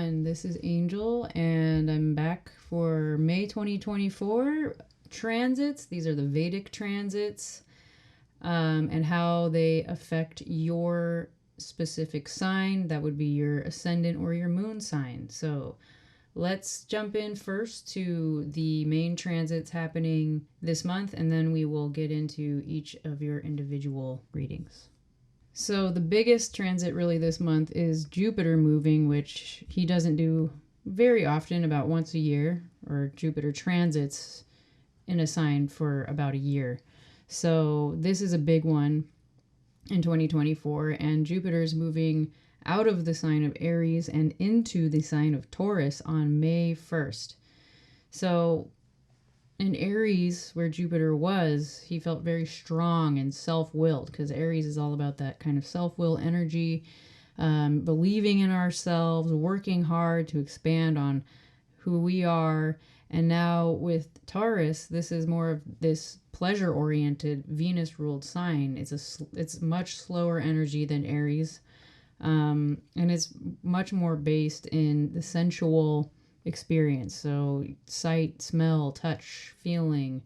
everyone, this is Angel and I'm back for May 2024 transits. These are the Vedic transits and how they affect your specific sign. That would be your ascendant or your moon sign. So let's jump in first to the main transits happening this month, and then we will get into each of your individual readings. So the biggest transit really this month is Jupiter moving, which he doesn't do very often, about once a year, or Jupiter transits in a sign for about a year. So this is a big one in 2024, and Jupiter's moving out of the sign of Aries and into the sign of Taurus on May 1st. So in Aries, where Jupiter was, he felt very strong and self-willed, because Aries is all about that kind of self-will energy, believing in ourselves, working hard to expand on who we are. And now with Taurus, this is more of this pleasure-oriented, Venus-ruled sign. It's much slower energy than Aries, and it's much more based in the sensual experience. So sight, smell, touch, feeling.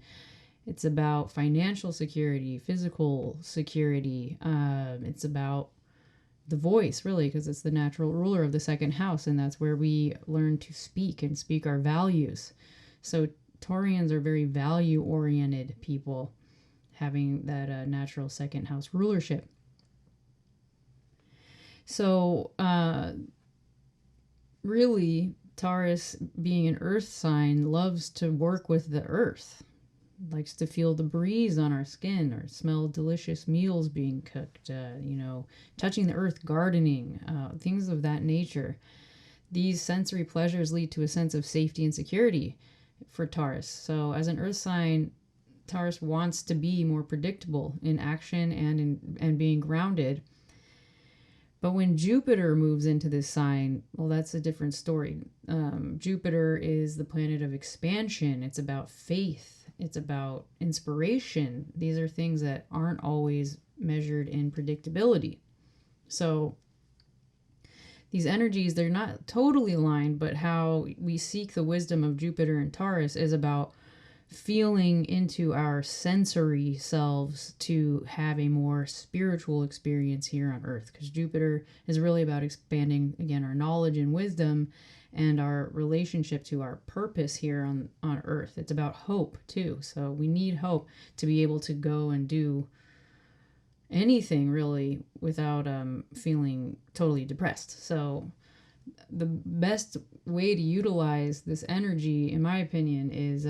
It's about financial security, physical security. It's about the voice, really, because it's the natural ruler of the second house, and that's where we learn to speak and speak our values. So Taurians are very value-oriented people, having that natural second house rulership. So really, Taurus, being an earth sign, loves to work with the earth, likes to feel the breeze on our skin or smell delicious meals being cooked, touching the earth, gardening, things of that nature. These sensory pleasures lead to a sense of safety and security for Taurus. So as an earth sign, Taurus wants to be more predictable in action and being grounded. But when Jupiter moves into this sign, well, that's a different story. Jupiter is the planet of expansion. It's about faith. It's about inspiration. These are things that aren't always measured in predictability. So these energies, they're not totally aligned, but how we seek the wisdom of Jupiter and Taurus is about feeling into our sensory selves to have a more spiritual experience here on Earth, because Jupiter is really about expanding, again, our knowledge and wisdom and our relationship to our purpose here on Earth. It's about hope too. So we need hope to be able to go and do anything really without feeling totally depressed. So the best way to utilize this energy, in my opinion, is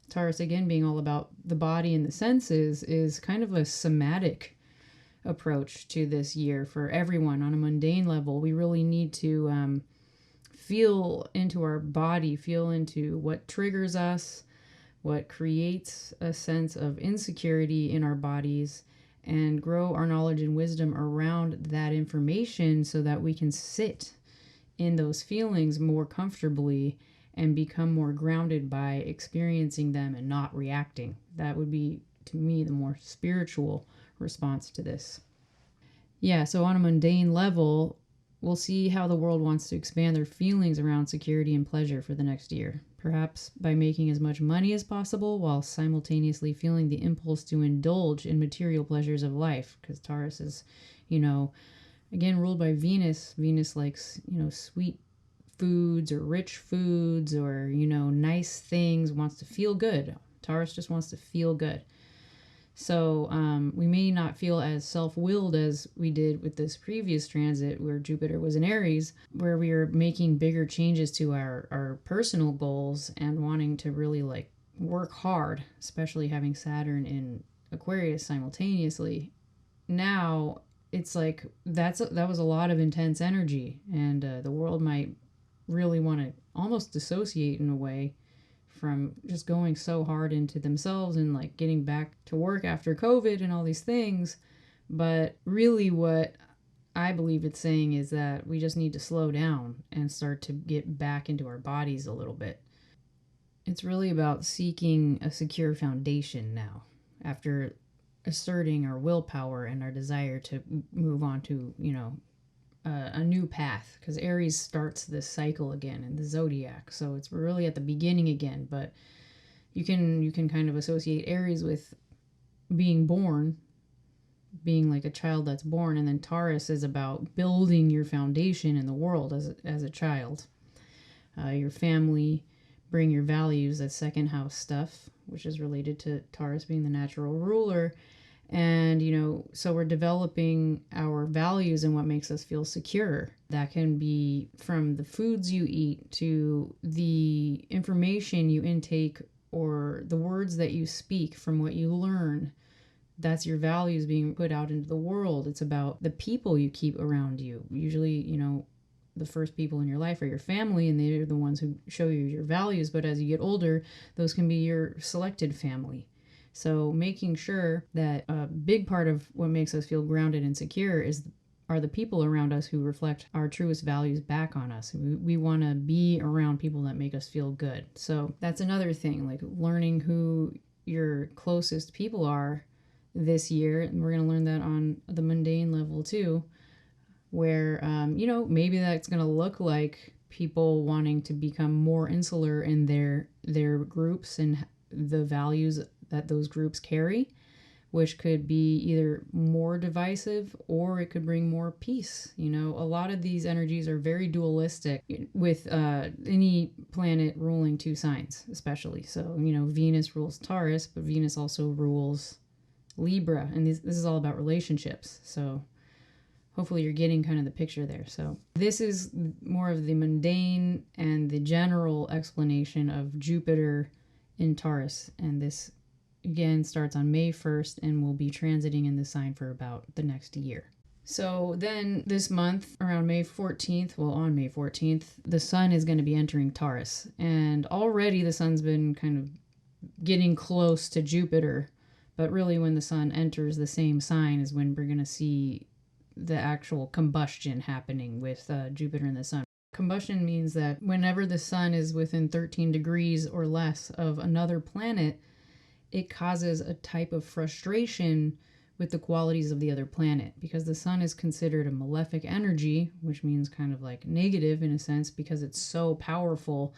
Taurus, again, being all about the body and the senses, is kind of a somatic approach to this year for everyone on a mundane level. We really need to feel into our body, feel into what triggers us, what creates a sense of insecurity in our bodies, and grow our knowledge and wisdom around that information so that we can sit in those feelings more comfortably and become more grounded by experiencing them and not reacting. That would be, to me, the more spiritual response to this. Yeah, so on a mundane level, we'll see how the world wants to expand their feelings around security and pleasure for the next year. Perhaps by making as much money as possible while simultaneously feeling the impulse to indulge in material pleasures of life. Because Taurus is, again, ruled by Venus. Venus likes, sweet foods or rich foods or, nice things, wants to feel good. Taurus just wants to feel good. So we may not feel as self-willed as we did with this previous transit where Jupiter was in Aries, where we are making bigger changes to our personal goals and wanting to really work hard, especially having Saturn in Aquarius simultaneously. Now it's like that was a lot of intense energy, and the world might really want to almost dissociate in a way from just going so hard into themselves and getting back to work after COVID and all these things. But really what I believe it's saying is that we just need to slow down and start to get back into our bodies a little bit. It's really about seeking a secure foundation now, after asserting our willpower and our desire to move on to, a new path, because Aries starts this cycle again in the zodiac. So it's really at the beginning again, but you can kind of associate Aries with being born, being like a child that's born, and then Taurus is about building your foundation in the world as a child. Your family, bring your values, that's second house stuff, which is related to Taurus being the natural ruler. And, so we're developing our values and what makes us feel secure. That can be from the foods you eat to the information you intake or the words that you speak from what you learn. That's your values being put out into the world. It's about the people you keep around you. Usually, the first people in your life are your family, and they're the ones who show you your values. But as you get older, those can be your selected family. So making sure that a big part of what makes us feel grounded and secure are the people around us who reflect our truest values back on us. We want to be around people that make us feel good. So that's another thing, like learning who your closest people are this year. And we're going to learn that on the mundane level too, where, maybe that's going to look like people wanting to become more insular in their groups and the values that those groups carry, which could be either more divisive or it could bring more peace. A lot of these energies are very dualistic with any planet ruling two signs, especially. So, Venus rules Taurus, but Venus also rules Libra, and this is all about relationships. So hopefully you're getting kind of the picture there. So this is more of the mundane and the general explanation of Jupiter in Taurus, and this again starts on May 1st and will be transiting in the sign for about the next year. So then this month, around May 14th, on May 14th, the sun is going to be entering Taurus. And already the sun's been kind of getting close to Jupiter. But really when the sun enters the same sign is when we're going to see the actual combustion happening with Jupiter and the sun. Combustion means that whenever the sun is within 13 degrees or less of another planet, it causes a type of frustration with the qualities of the other planet, because the sun is considered a malefic energy, which means kind of like negative in a sense, because it's so powerful.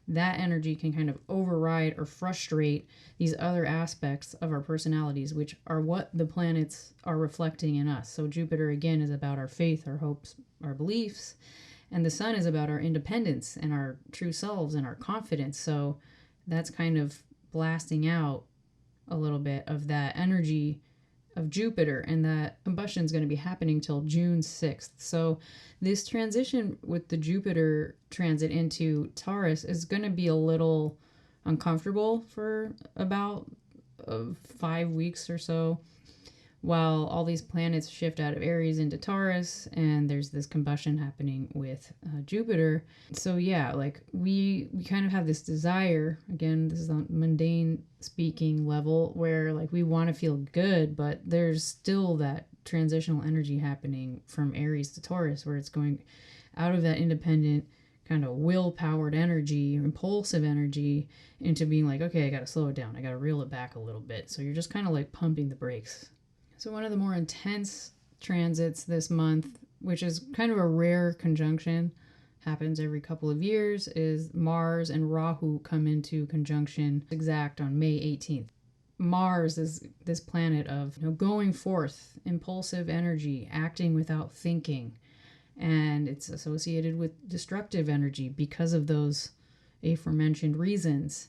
That energy can kind of override or frustrate these other aspects of our personalities, which are what the planets are reflecting in us. So Jupiter, again, is about our faith, our hopes, our beliefs, and the sun is about our independence and our true selves and our confidence. So that's kind of blasting out a little bit of that energy of Jupiter, and that combustion is going to be happening till June 6th. So this transition with the Jupiter transit into Taurus is going to be a little uncomfortable for about 5 weeks or so, while all these planets shift out of Aries into Taurus, and there's this combustion happening with Jupiter. So yeah, like we kind of have this desire, again, this is on mundane speaking level, where like we want to feel good, but there's still that transitional energy happening from Aries to Taurus, where it's going out of that independent kind of will-powered energy, impulsive energy, into being like, okay, I got to slow it down. I got to reel it back a little bit. So you're just kind of like pumping the brakes. So one of the more intense transits this month, which is kind of a rare conjunction, happens every couple of years, is Mars and Rahu come into conjunction exact on May 18th. Mars is this planet of going forth, impulsive energy, acting without thinking, and it's associated with destructive energy because of those aforementioned reasons.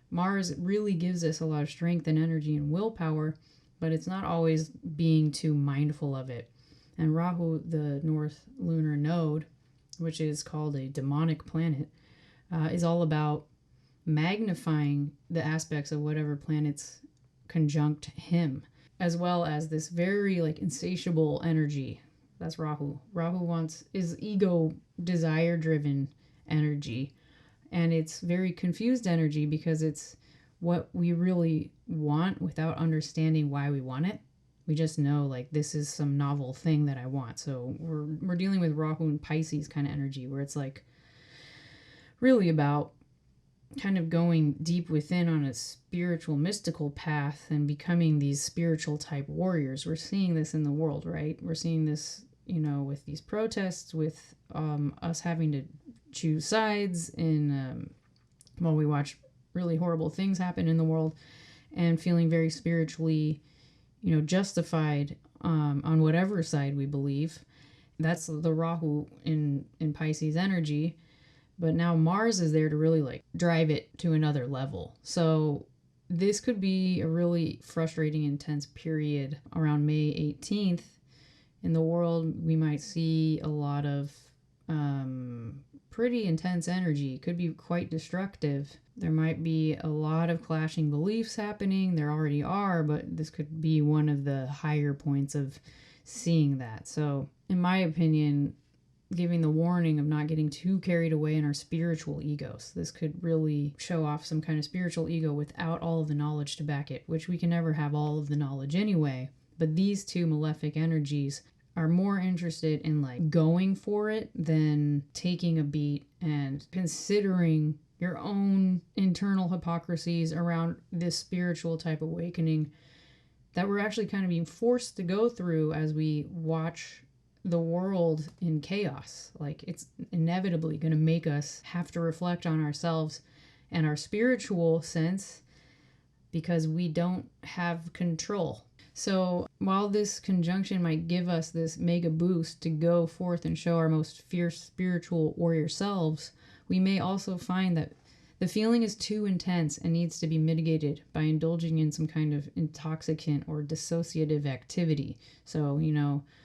Mars really gives us a lot of strength and energy and willpower, but it's not always being too mindful of it. And Rahu, the North Lunar Node, which is called a demonic planet, is all about magnifying the aspects of whatever planets conjunct him, as well as this very insatiable energy. That's Rahu. Rahu is ego, desire-driven energy, and it's very confused energy because it's what we really want without understanding why we want it. We just know this is some novel thing that I want. So we're dealing with Rahu and Pisces kind of energy, where it's really about kind of going deep within on a spiritual, mystical path and becoming these spiritual type warriors. We're seeing this in the world, right? We're seeing this, with these protests, with us having to choose sides in while we watch really horrible things happen in the world, and feeling very spiritually, justified on whatever side we believe. That's the Rahu in Pisces energy. But now Mars is there to really like drive it to another level. So this could be a really frustrating, intense period around May 18th. In the world, we might see a lot of pretty intense energy. It could be quite destructive. There might be a lot of clashing beliefs happening. There already are, but this could be one of the higher points of seeing that. So, in my opinion, giving the warning of not getting too carried away in our spiritual egos. This could really show off some kind of spiritual ego without all of the knowledge to back it, which we can never have all of the knowledge anyway. But these two malefic energies are more interested in like going for it than taking a beat and considering your own internal hypocrisies around this spiritual type awakening that we're actually kind of being forced to go through as we watch the world in chaos. Like, it's inevitably going to make us have to reflect on ourselves and our spiritual sense because we don't have control. So while this conjunction might give us this mega boost to go forth and show our most fierce spiritual warrior selves, we may also find that the feeling is too intense and needs to be mitigated by indulging in some kind of intoxicant or dissociative activity. So,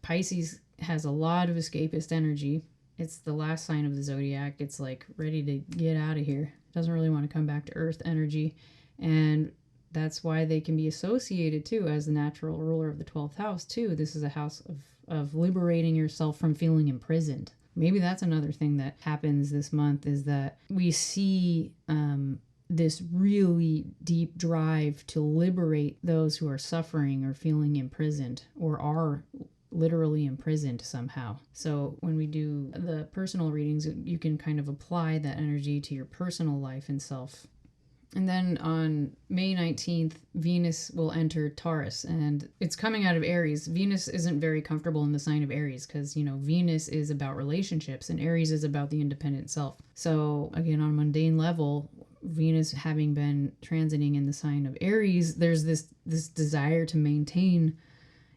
Pisces has a lot of escapist energy. It's the last sign of the zodiac. It's like ready to get out of here. Doesn't really want to come back to Earth energy. And that's why they can be associated too as the natural ruler of the 12th house too. This is a house of liberating yourself from feeling imprisoned. Maybe that's another thing that happens this month, is that we see this really deep drive to liberate those who are suffering or feeling imprisoned or are literally imprisoned somehow. So when we do the personal readings, you can kind of apply that energy to your personal life and self. And then on May 19th, Venus will enter Taurus, and it's coming out of Aries. Venus isn't very comfortable in the sign of Aries because, Venus is about relationships and Aries is about the independent self. So again, on a mundane level, Venus having been transiting in the sign of Aries, there's this desire to maintain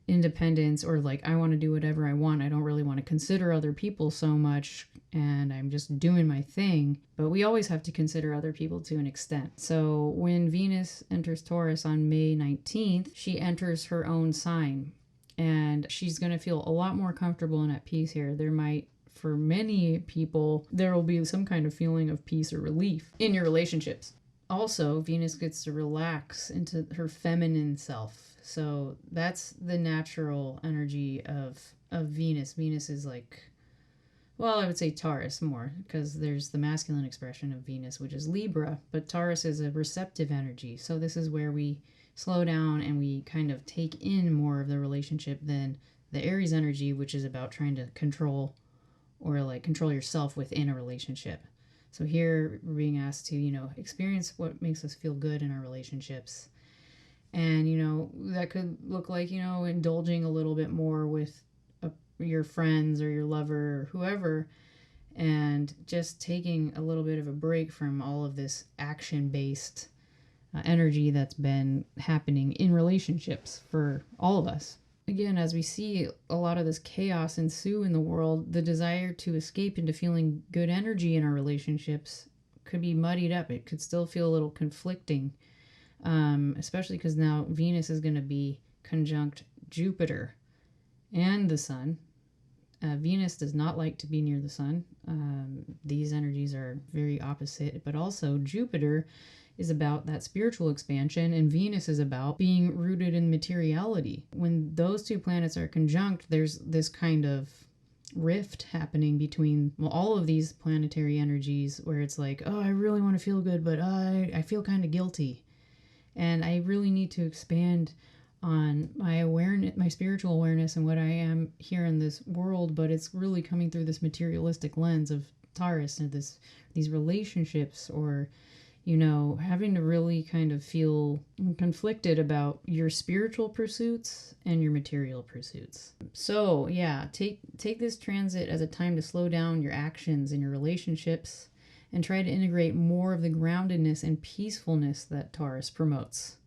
independence, or like, I want to do whatever I want. I don't really want to consider other people so much, and I'm just doing my thing. But we always have to consider other people to an extent. So when Venus enters Taurus on May 19th, she enters her own sign, and she's going to feel a lot more comfortable and at peace here. There might, for many people, there will be some kind of feeling of peace or relief in your relationships. Also, Venus gets to relax into her feminine self. So that's the natural energy of Venus. Venus is like, well, I would say Taurus more, because there's the masculine expression of Venus, which is Libra, but Taurus is a receptive energy. So this is where we slow down and we kind of take in more of the relationship than the Aries energy, which is about trying to control or like control yourself within a relationship. So here we're being asked to, experience what makes us feel good in our relationships. And, that could look like, indulging a little bit more with your friends or your lover or whoever, and just taking a little bit of a break from all of this action-based energy that's been happening in relationships for all of us. Again, as we see a lot of this chaos ensue in the world, the desire to escape into feeling good energy in our relationships could be muddied up. It could still feel a little conflicting. Especially because now Venus is going to be conjunct Jupiter and the Sun. Venus does not like to be near the Sun. These energies are very opposite, but also Jupiter is about that spiritual expansion, and Venus is about being rooted in materiality. When those two planets are conjunct, there's this kind of rift happening between all of these planetary energies where it's like, oh, I really want to feel good, but I feel kind of guilty. And I really need to expand on my awareness, my spiritual awareness, and what I am here in this world. But it's really coming through this materialistic lens of Taurus and these relationships, or you know, having to really kind of feel conflicted about your spiritual pursuits and your material pursuits. So yeah, take this transit as a time to slow down your actions and your relationships and try to integrate more of the groundedness and peacefulness that Taurus promotes.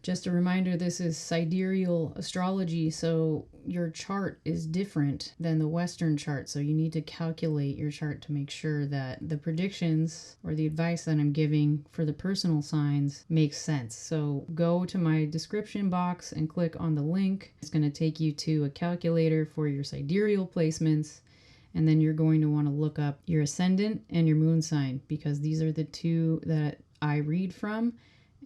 Just a reminder, this is sidereal astrology, so your chart is different than the Western chart. So you need to calculate your chart to make sure that the predictions or the advice that I'm giving for the personal signs makes sense. So go to my description box and click on the link. It's going to take you to a calculator for your sidereal placements. And then you're going to want to look up your ascendant and your moon sign, because these are the two that I read from.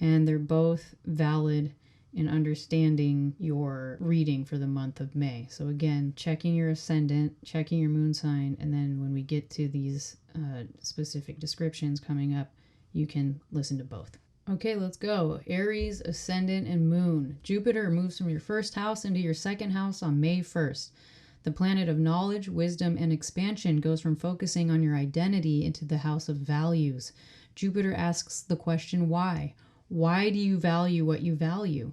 And they're both valid in understanding your reading for the month of May. So again, checking your ascendant, checking your moon sign, and then when we get to these specific descriptions coming up, you can listen to both. Okay, let's go. Aries, ascendant, and moon. Jupiter moves from your first house into your second house on May 1st. The planet of knowledge, wisdom, and expansion goes from focusing on your identity into the house of values. Jupiter asks the question, why? Why do you value what you value?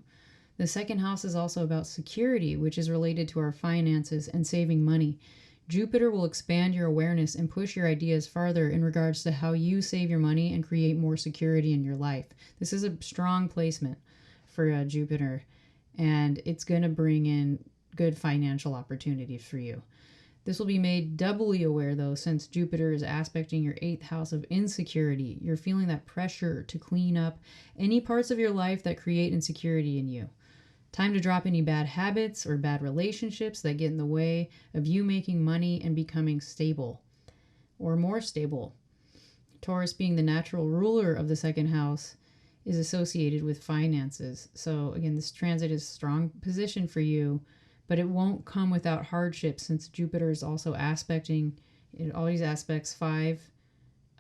The second house is also about security, which is related to our finances and saving money. Jupiter will expand your awareness and push your ideas farther in regards to how you save your money and create more security in your life. This is a strong placement for Jupiter, and it's going to bring in good financial opportunities for you. This will be made doubly aware, though, since Jupiter is aspecting your 8th house of insecurity. You're feeling that pressure to clean up any parts of your life that create insecurity in you. Time to drop any bad habits or bad relationships that get in the way of you making money and becoming stable or more stable. Taurus, being the natural ruler of the second house, is associated with finances. So again, this transit is a strong position for you, but it won't come without hardship, since Jupiter is also aspecting, it always aspects 5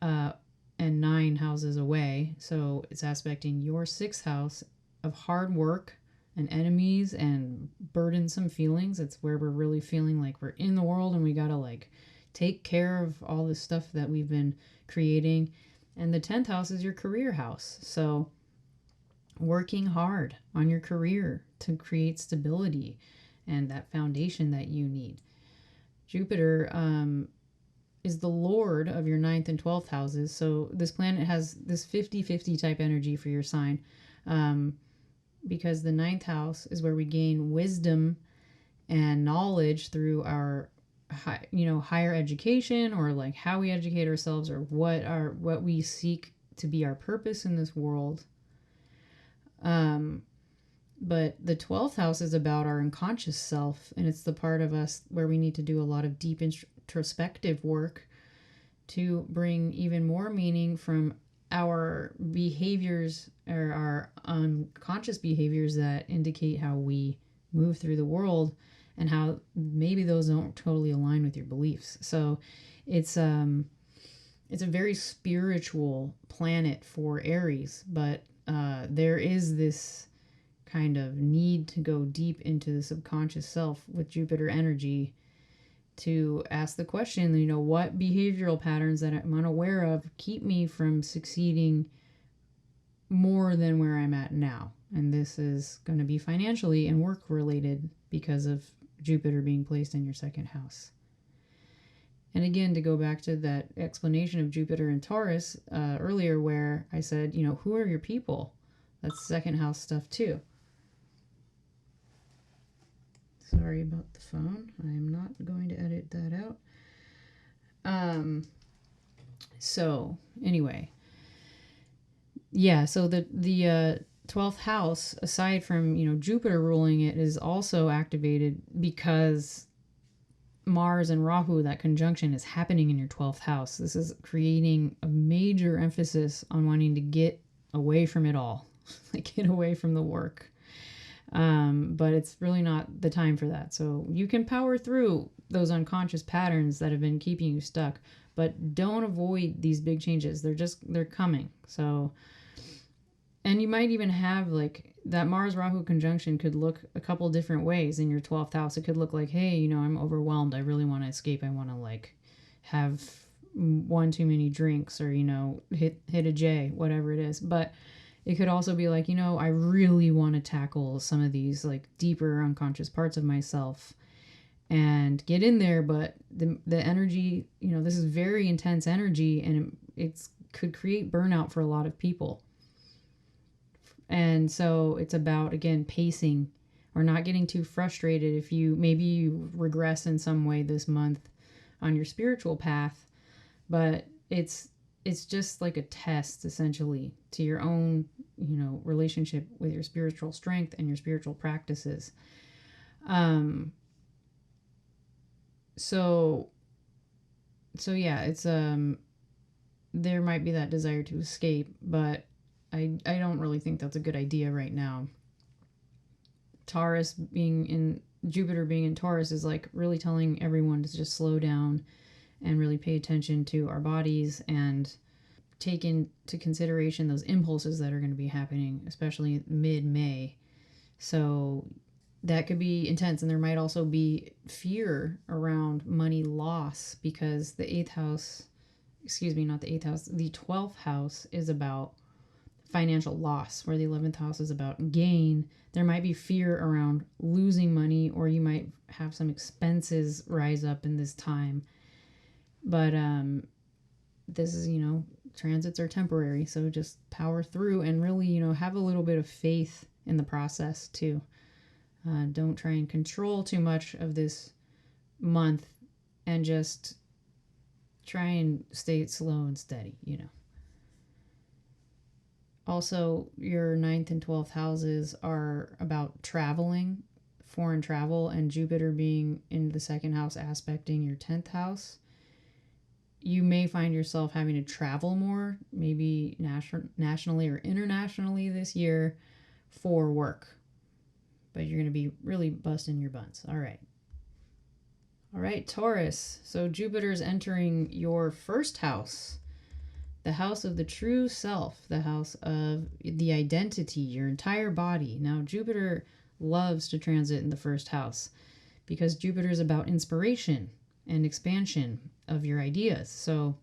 and 9 houses away. So it's aspecting your 6th house of hard work and enemies and burdensome feelings. It's where we're really feeling like we're in the world and we gotta like take care of all the stuff that we've been creating. And the 10th house is your career house. So working hard on your career to create stability and that foundation that you need. Jupiter is the lord of your 9th and 12th houses. So this planet has this 50-50 type energy for your sign, because the 9th house is where we gain wisdom and knowledge through our higher education, or like how we educate ourselves, or what we seek to be our purpose in this world. But the 12th house is about our unconscious self, and it's the part of us where we need to do a lot of deep introspective work to bring even more meaning from our behaviors, or our unconscious behaviors that indicate how we move through the world and how maybe those don't totally align with your beliefs. So it's a very spiritual planet for Aries, but there is this kind of need to go deep into the subconscious self with Jupiter energy to ask the question, what behavioral patterns that I'm unaware of keep me from succeeding more than where I'm at now. And this is going to be financially and work related because of Jupiter being placed in your 2nd house. And again, to go back to that explanation of Jupiter and Taurus earlier, where I said, who are your people? That's 2nd house stuff too. Sorry about the phone. I am not going to edit that out. So anyway, yeah, so the 12th house, aside from, Jupiter ruling it, is also activated because Mars and Rahu, that conjunction, is happening in your 12th house. This is creating a major emphasis on wanting to get away from it all, like get away from the work. But it's really not the time for that. So you can power through those unconscious patterns that have been keeping you stuck, but don't avoid these big changes. They're coming. So, and you might even have like that Mars Rahu conjunction could look a couple different ways in your 12th house. It could look like, hey, I'm overwhelmed. I really want to escape. I want to like have one too many drinks, or, you know, hit a J, whatever it is. But it could also be like, you know, I really want to tackle some of these like deeper unconscious parts of myself and get in there. But the energy, you know, this is very intense energy, and it's could create burnout for a lot of people. And so it's about, again, pacing, or not getting too frustrated if maybe you regress in some way this month on your spiritual path. But it's just like a test, essentially, to your own, you know, relationship with your spiritual strength and your spiritual practices. So yeah, it's there might be that desire to escape, but I don't really think that's a good idea right now. Jupiter being in Taurus is like really telling everyone to just slow down and really pay attention to our bodies and take into consideration those impulses that are going to be happening, especially mid-May. So that could be intense. And there might also be fear around money loss, because the 12th house is about financial loss, where the 11th house is about gain. There might be fear around losing money, or you might have some expenses rise up in this time. But this is, you know, transits are temporary, so just power through and really, you know, have a little bit of faith in the process too. Don't try and control too much of this month, and just try and stay slow and steady, you know. Also, your 9th and 12th houses are about traveling, foreign travel, and Jupiter being in the 2nd house aspecting your 10th house. You may find yourself having to travel more, maybe nationally or internationally this year for work. But you're going to be really busting your buns. All right, Taurus. So Jupiter's entering your 1st house, the house of the true self, the house of the identity, your entire body. Now, Jupiter loves to transit in the 1st house because Jupiter is about inspiration and expansion of your ideas. So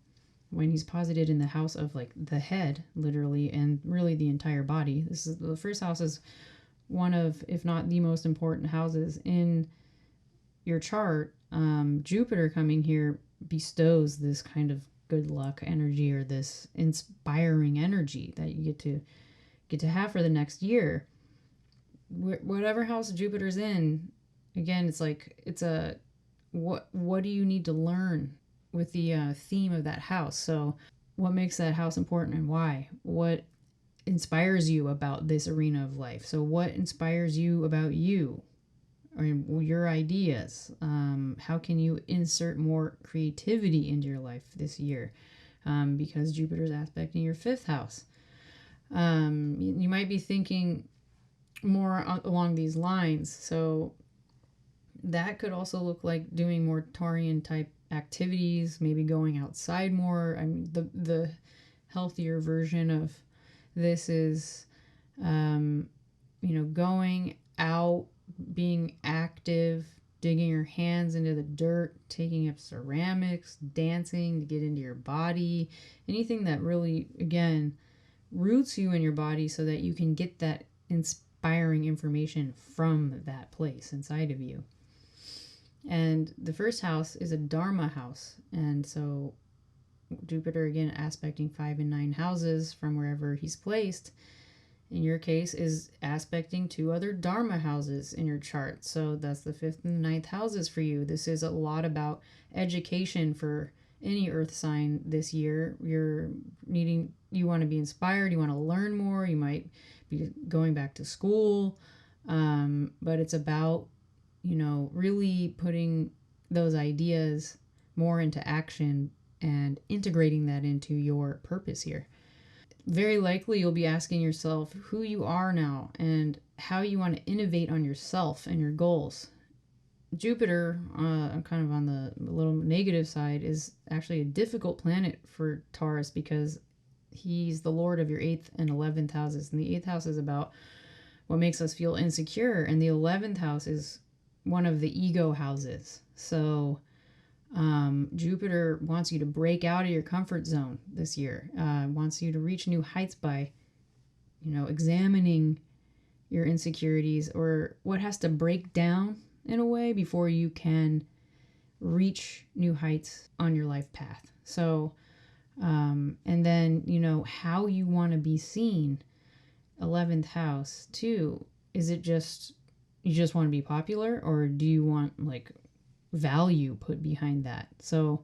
when he's posited in the house of like the head, literally, and really the entire body, this is the 1st house is one of, if not the most important houses in your chart. Jupiter coming here bestows this kind of good luck energy, or this inspiring energy that you get to have for the next year. Whatever house Jupiter's in, again, it's like, it's a what do you need to learn with the theme of that house. So what makes that house important, and why? What inspires you about this arena of life? So what inspires you about you, or your ideas? How can you insert more creativity into your life this year? Because Jupiter's aspecting your 5th house. You might be thinking more along these lines. So that could also look like doing more Taurian type activities, maybe going outside more. I mean, the healthier version of this is, going out, being active, digging your hands into the dirt, taking up ceramics, dancing to get into your body, anything that really, again, roots you in your body so that you can get that inspiring information from that place inside of you. And the 1st house is a Dharma house. And so Jupiter, again, aspecting 5 and 9 houses from wherever he's placed, in your case, is aspecting 2 other Dharma houses in your chart. So that's the 5th and 9th houses for you. This is a lot about education for any earth sign this year. You want to be inspired, you want to learn more, you might be going back to school, but it's about, really putting those ideas more into action and integrating that into your purpose here. Very likely you'll be asking yourself who you are now and how you want to innovate on yourself and your goals. Jupiter, kind of on the little negative side, is actually a difficult planet for Taurus because he's the lord of your 8th and 11th houses. And the 8th house is about what makes us feel insecure. And the 11th house is one of the ego houses. So Jupiter wants you to break out of your comfort zone this year, wants you to reach new heights by, examining your insecurities or what has to break down in a way before you can reach new heights on your life path. So, and then, how you want to be seen. 11th house too. Is it just, you just want to be popular, or do you want like value put behind that? So,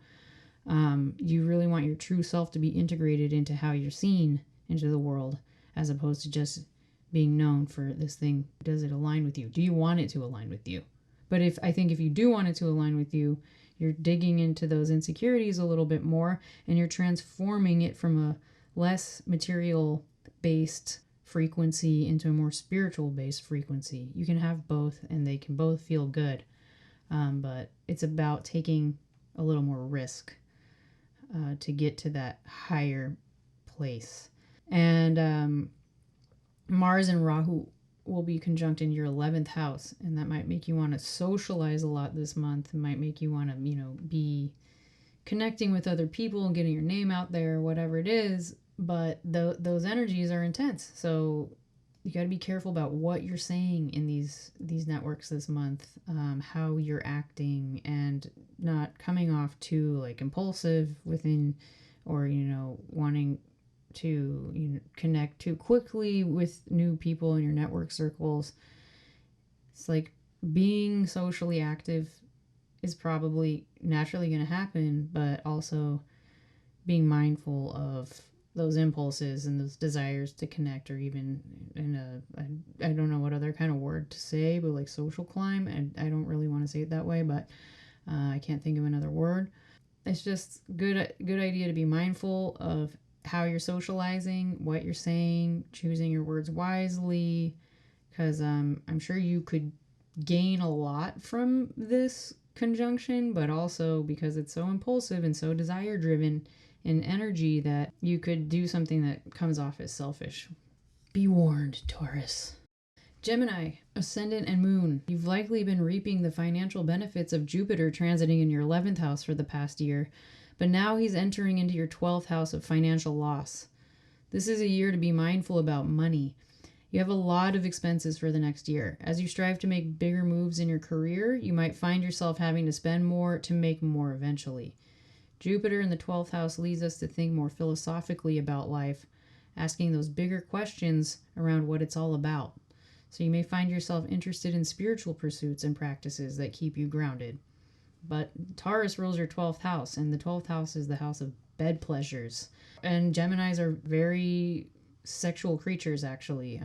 you really want your true self to be integrated into how you're seen into the world, as opposed to just being known for this thing. Does it align with you? Do you want it to align with you? But I think if you do want it to align with you, you're digging into those insecurities a little bit more, and you're transforming it from a less material based frequency into a more spiritual based frequency. You can have both and they can both feel good. But it's about taking a little more risk to get to that higher place. And Mars and Rahu will be conjunct in your 11th house, and that might make you want to socialize a lot this month. It might make you want to, be connecting with other people and getting your name out there, whatever it is. But those energies are intense, so you got to be careful about what you're saying in these networks this month, how you're acting, and not coming off too like impulsive within, or wanting to connect too quickly with new people in your network circles. It's like being socially active is probably naturally going to happen, but also being mindful of those impulses and those desires to connect, or even in I don't know what other kind of word to say, but like social climb. And I don't really want to say it that way, but I can't think of another word. It's just good idea to be mindful of how you're socializing, what you're saying, choosing your words wisely, because I'm sure you could gain a lot from this conjunction, but also because it's so impulsive and so desire driven in energy that you could do something that comes off as selfish. Be warned, Taurus. Gemini, ascendant and moon. You've likely been reaping the financial benefits of Jupiter transiting in your 11th house for the past year, but now he's entering into your 12th house of financial loss. This is a year to be mindful about money. You have a lot of expenses for the next year. As you strive to make bigger moves in your career, you might find yourself having to spend more to make more eventually. Jupiter in the 12th house leads us to think more philosophically about life, asking those bigger questions around what it's all about. So you may find yourself interested in spiritual pursuits and practices that keep you grounded. But Taurus rules your 12th house, and the 12th house is the house of bed pleasures. And Geminis are very sexual creatures, actually.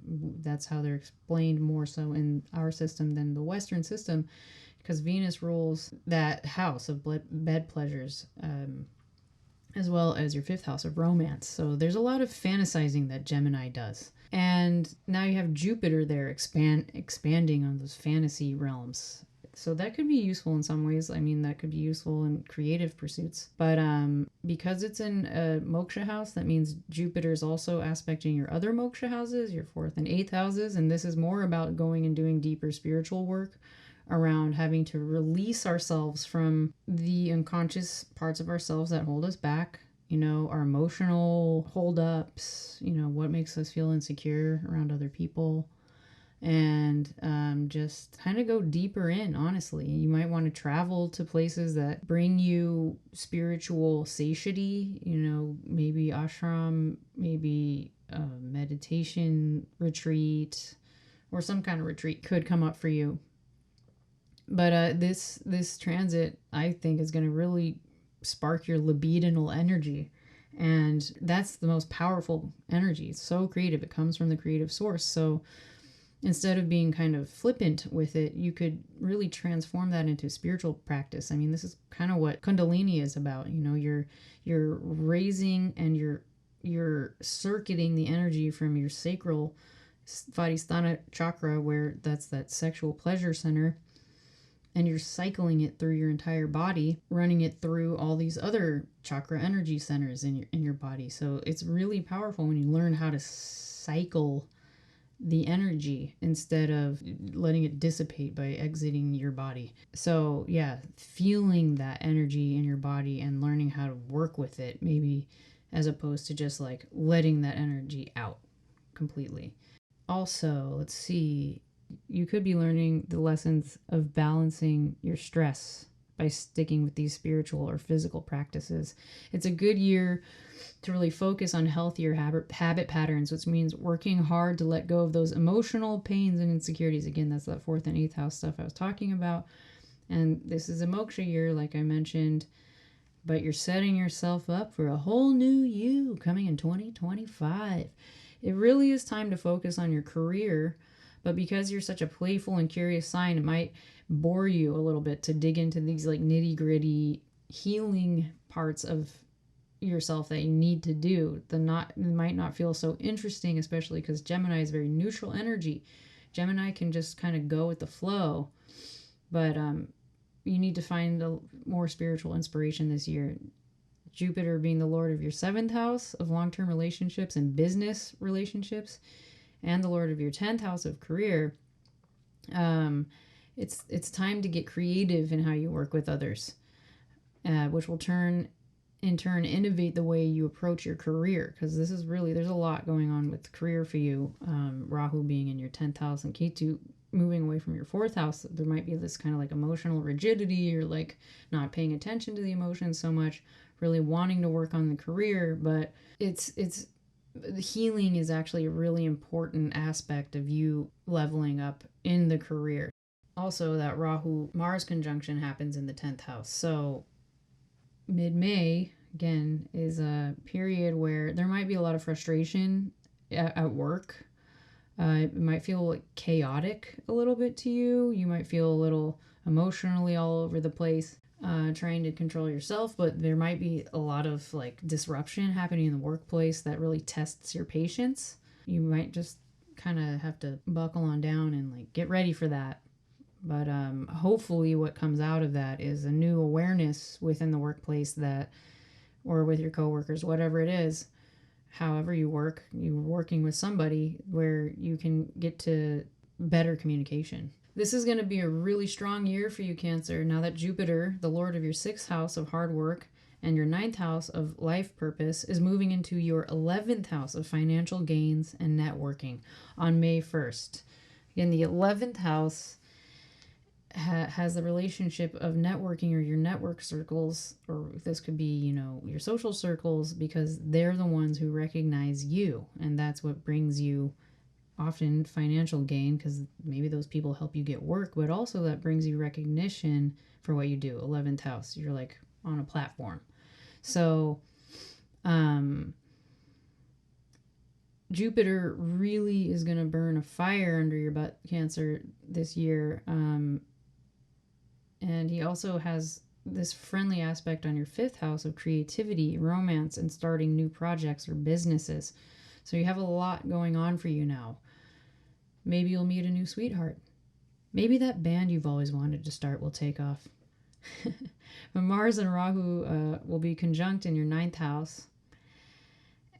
That's how they're explained more so in our system than the Western system, because Venus rules that house of bed pleasures, as well as your 5th house of romance. So there's a lot of fantasizing that Gemini does. And now you have Jupiter there expanding on those fantasy realms. So that could be useful in some ways. I mean, that could be useful in creative pursuits. But because it's in a moksha house, that means Jupiter is also aspecting your other moksha houses, your 4th and 8th houses. And this is more about going and doing deeper spiritual work around having to release ourselves from the unconscious parts of ourselves that hold us back. Our emotional holdups, what makes us feel insecure around other people. And just kind of go deeper in, honestly. You might want to travel to places that bring you spiritual satiety, maybe ashram, maybe a meditation retreat, or some kind of retreat could come up for you. But this transit, I think, is going to really spark your libidinal energy. And that's the most powerful energy. It's so creative. It comes from the creative source. So instead of being kind of flippant with it, you could really transform that into spiritual practice. I mean, this is kind of what Kundalini is about. You're raising and you're circuiting the energy from your sacral Svadhisthana chakra, where that's that sexual pleasure center, and you're cycling it through your entire body, running it through all these other chakra energy centers in your body. So it's really powerful when you learn how to cycle the energy instead of letting it dissipate by exiting your body. So yeah, feeling that energy in your body and learning how to work with it, maybe, as opposed to just like letting that energy out completely. Also, let's see, you could be learning the lessons of balancing your stress by sticking with these spiritual or physical practices. It's a good year to really focus on healthier habit patterns, which means working hard to let go of those emotional pains and insecurities. Again, that's that 4th and 8th house stuff I was talking about. And this is a moksha year, like I mentioned, but you're setting yourself up for a whole new you coming in 2025. It really is time to focus on your career, but because you're such a playful and curious sign, it might bore you a little bit to dig into these like nitty gritty healing parts of yourself that you need to do. It might not feel so interesting, especially because Gemini is very neutral energy. Gemini can just kind of go with the flow, but you need to find a more spiritual inspiration this year. Jupiter being the lord of your 7th house of long-term relationships and business relationships, and the lord of your 10th house of career, it's time to get creative in how you work with others, which will in turn innovate the way you approach your career, because this is really, there's a lot going on with career for you. Rahu being in your 10th house and Ketu moving away from your 4th house, there might be this kind of like emotional rigidity, or like not paying attention to the emotions so much, really wanting to work on the career. But it's healing is actually a really important aspect of you leveling up in the career. Also, that Rahu Mars conjunction happens in the 10th house, so mid-May again is a period where there might be a lot of frustration at work. It might feel like chaotic a little bit to you. You might feel a little emotionally all over the place, trying to control yourself, but there might be a lot of like disruption happening in the workplace that really tests your patience. You might just kind of have to buckle on down and like get ready for that. But hopefully what comes out of that is a new awareness within the workplace, that, or with your coworkers, whatever it is, however you work, you're working with somebody where you can get to better communication. This is going to be a really strong year for you, Cancer, now that Jupiter, the lord of your 6th house of hard work and your 9th house of life purpose, is moving into your 11th house of financial gains and networking on May 1st. Again, the 11th house has the relationship of networking, or your network circles, or this could be, you know, your social circles, because they're the ones who recognize you, and that's what brings you often financial gain, because maybe those people help you get work, but also that brings you recognition for what you do. 11th house, you're like on a platform. So Jupiter really is going to burn a fire under your butt, Cancer, this year. And he also has this friendly aspect on your 5th house of creativity, romance, and starting new projects or businesses. So you have a lot going on for you now. Maybe you'll meet a new sweetheart. Maybe that band you've always wanted to start will take off. But Mars and Rahu will be conjunct in your 9th house.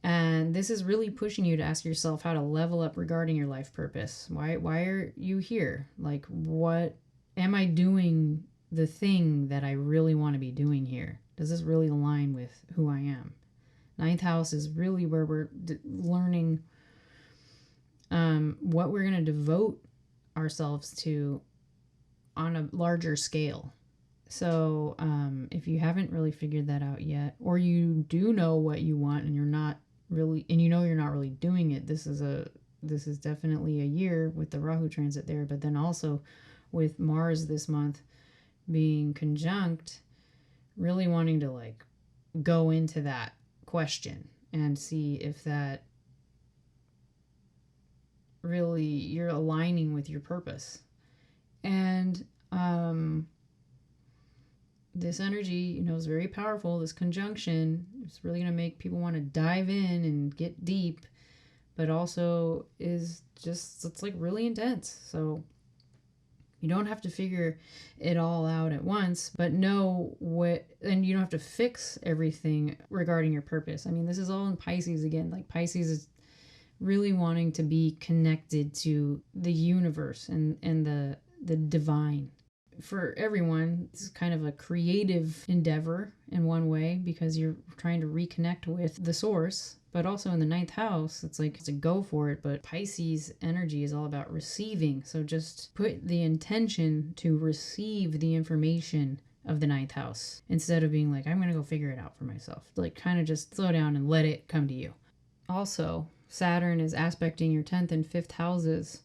And this is really pushing you to ask yourself how to level up regarding your life purpose. Why are you here? Like, what am I doing, the thing that I really want to be doing here? Does this really align with who I am? 9th house is really where we're learning what we're going to devote ourselves to on a larger scale. So if you haven't really figured that out yet, or you do know what you want and you're not really doing it, this is definitely a year with the Rahu transit there. But then also with Mars this month being conjunct, really wanting to like go into that question and see if that really you're aligning with your purpose. And this energy, is very powerful. This conjunction is really going to make people want to dive in and get deep, but also it's like really intense. So you don't have to figure it all out at once, but know and you don't have to fix everything regarding your purpose. I mean, this is all in Pisces again. Like Pisces is really wanting to be connected to the universe and the divine. For everyone, it's kind of a creative endeavor in one way because you're trying to reconnect with the source. But also in the ninth house, it's like it's a go for it. But Pisces energy is all about receiving. So just put the intention to receive the information of the ninth house instead of being like, I'm going to go figure it out for myself. Like, kind of just slow down and let it come to you. Also, Saturn is aspecting your 10th and 5th houses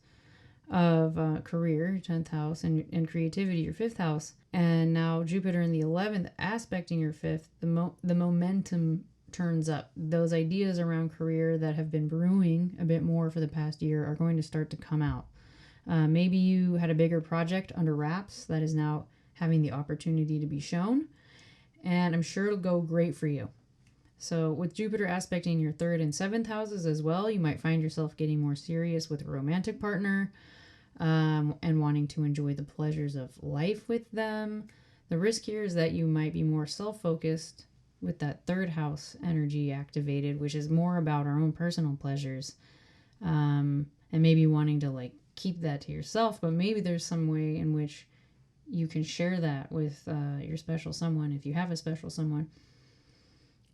of career, your 10th house, and creativity, your 5th house. And now Jupiter in the 11th aspecting your 5th, the momentum turns up. Those ideas around career that have been brewing a bit more for the past year are going to start to come out. Maybe you had a bigger project under wraps that is now having the opportunity to be shown, and I'm sure it'll go great for you. So with Jupiter aspecting your 3rd and 7th houses as well, you might find yourself getting more serious with a romantic partner and wanting to enjoy the pleasures of life with them. The risk here is that you might be more self-focused with that 3rd house energy activated, which is more about our own personal pleasures, and maybe wanting to like keep that to yourself, but maybe there's some way in which you can share that with your special someone, if you have a special someone,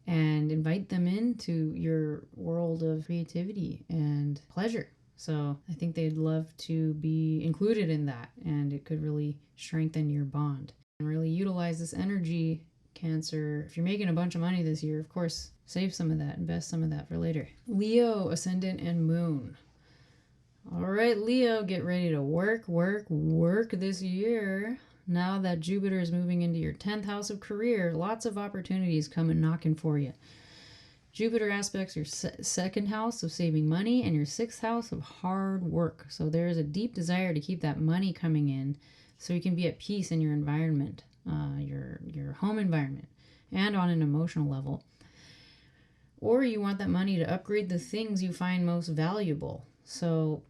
and invite them into your world of creativity and pleasure. So I think they'd love to be included in that, and it could really strengthen your bond and really utilize this energy, Cancer. If you're making a bunch of money this year, of course, save some of that, invest some of that for later. Leo, ascendant and moon. All right, Leo, get ready to work this year. Now that Jupiter is moving into your 10th house of career, lots of opportunities coming knocking for you. Jupiter aspects your 2nd house of saving money and your 6th house of hard work. So there's a deep desire to keep that money coming in so you can be at peace in your environment, your home environment, and on an emotional level. Or you want that money to upgrade the things you find most valuable. So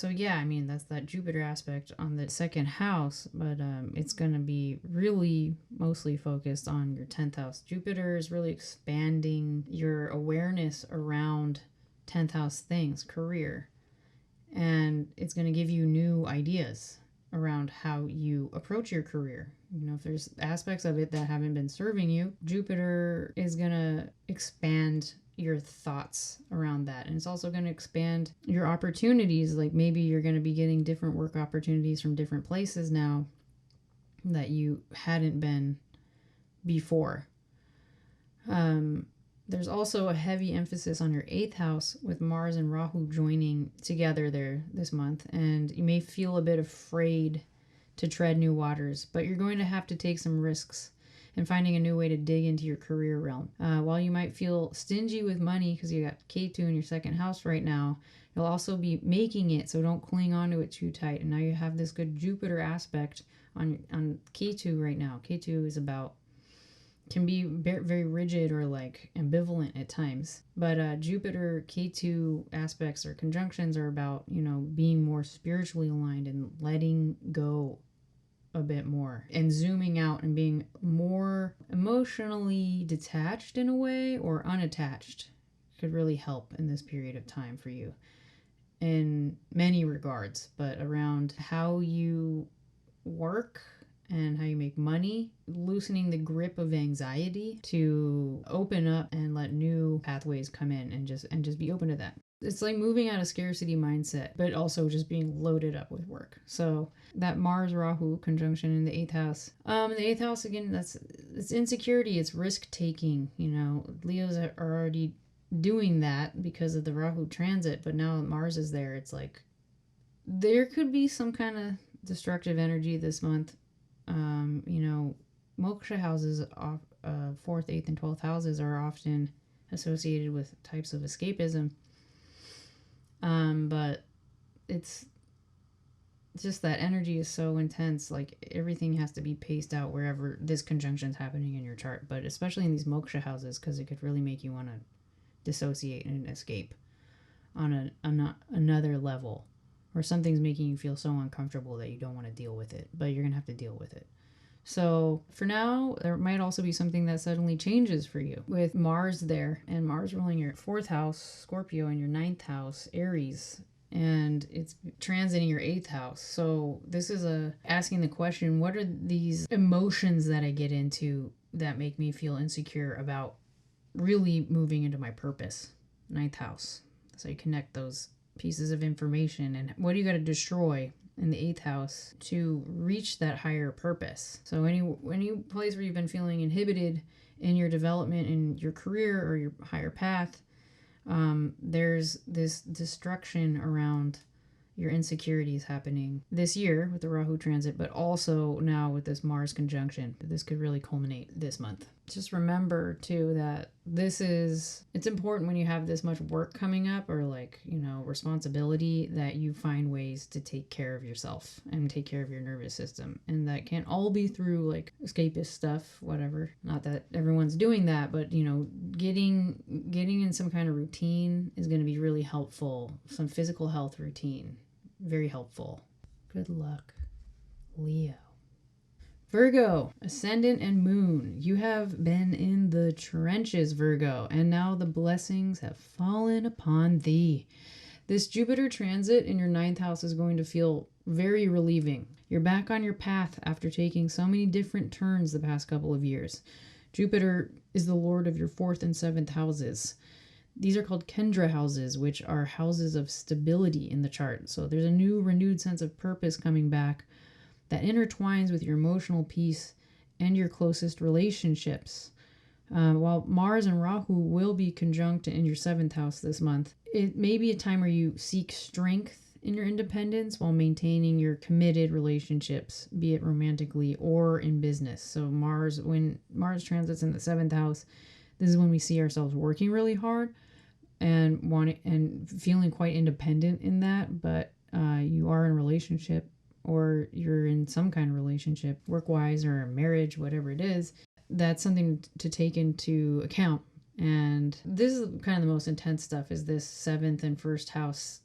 yeah, I mean, that's that Jupiter aspect on the 2nd house, but it's going to be really mostly focused on your 10th house. Jupiter is really expanding your awareness around 10th house things, career, and it's going to give you new ideas around how you approach your career. You know, if there's aspects of it that haven't been serving you, Jupiter is going to expand your thoughts around that. And it's also going to expand your opportunities. Like maybe you're going to be getting different work opportunities from different places now that you hadn't been before. There's also a heavy emphasis on your 8th house with Mars and Rahu joining together there this month. And you may feel a bit afraid to tread new waters, but you're going to have to take some risks and finding a new way to dig into your career realm. While you might feel stingy with money because you got K2 in your 2nd house right now, you'll also be making it, so don't cling on to it too tight. And now you have this good Jupiter aspect on K2 right now. K2 is can be very rigid or like ambivalent at times. But Jupiter K2 aspects or conjunctions are about, you know, being more spiritually aligned and letting go a bit more and zooming out and being more emotionally detached in a way, or unattached could really help in this period of time for you in many regards, but around how you work and how you make money, loosening the grip of anxiety to open up and let new pathways come in and just be open to that. It's like moving out of scarcity mindset, but also just being loaded up with work. So that Mars Rahu conjunction in the 8th house. In the 8th house, again, it's insecurity, it's risk taking. You know, Leos are already doing that because of the Rahu transit, but now Mars is there. It's like there could be some kind of destructive energy this month. You know, moksha houses, 4th, 8th, and 12th houses are often associated with types of escapism. But it's just that energy is so intense, like everything has to be paced out wherever this conjunction is happening in your chart, but especially in these moksha houses, because it could really make you want to dissociate and escape on another level, or something's making you feel so uncomfortable that you don't want to deal with it, but you're gonna have to deal with it. So for now, there might also be something that suddenly changes for you with Mars there, and Mars ruling your 4th house, Scorpio, and your 9th house, Aries. And it's transiting your 8th house. So this is asking the question, what are these emotions that I get into that make me feel insecure about really moving into my purpose? 9th house. So you connect those pieces of information, and what do you got to destroy in the 8th house to reach that higher purpose? So any place where you've been feeling inhibited in your development in your career or your higher path, there's this destruction around your insecurities happening this year with the Rahu transit, but also now with this Mars conjunction. This could really culminate this month. Just remember too that it's important when you have this much work coming up or responsibility that you find ways to take care of yourself and take care of your nervous system. And that can't all be through escapist stuff, whatever. Not that everyone's doing that, but getting in some kind of routine is going to be really helpful. Some physical health routine. Very helpful. Good luck, Leo. Virgo, ascendant and moon. You have been in the trenches, Virgo, and now the blessings have fallen upon thee. This Jupiter transit in your 9th house is going to feel very relieving. You're back on your path after taking so many different turns the past couple of years. Jupiter is the lord of your 4th and 7th houses. These are called Kendra houses, which are houses of stability in the chart. So there's a new renewed sense of purpose coming back that intertwines with your emotional peace and your closest relationships. While Mars and Rahu will be conjunct in your 7th house this month, it may be a time where you seek strength in your independence while maintaining your committed relationships, be it romantically or in business. So when Mars transits in the 7th house, this is when we see ourselves working really hard and feeling quite independent in that, but you are in a relationship or you're in some kind of relationship, work-wise or a marriage, whatever it is, that's something to take into account. And this is kind of the most intense stuff, is this 7th and 1st house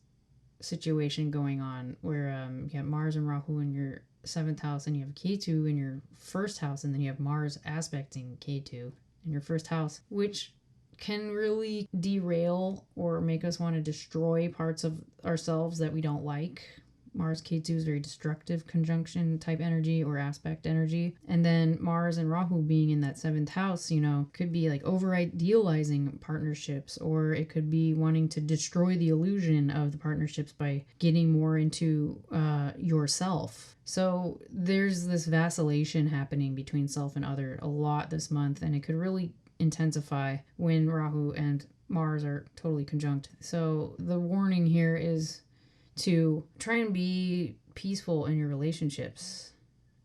situation going on where you have Mars and Rahu in your 7th house, and you have Ketu in your 1st house, and then you have Mars aspecting Ketu in your 1st house, which can really derail or make us want to destroy parts of ourselves that we don't like. Mars Ketu is very destructive conjunction type energy or aspect energy. And then Mars and Rahu being in that 7th house, could be over idealizing partnerships, or it could be wanting to destroy the illusion of the partnerships by getting more into yourself. So there's this vacillation happening between self and other a lot this month, and it could really intensify when Rahu and Mars are totally conjunct. So the warning here is to try and be peaceful in your relationships.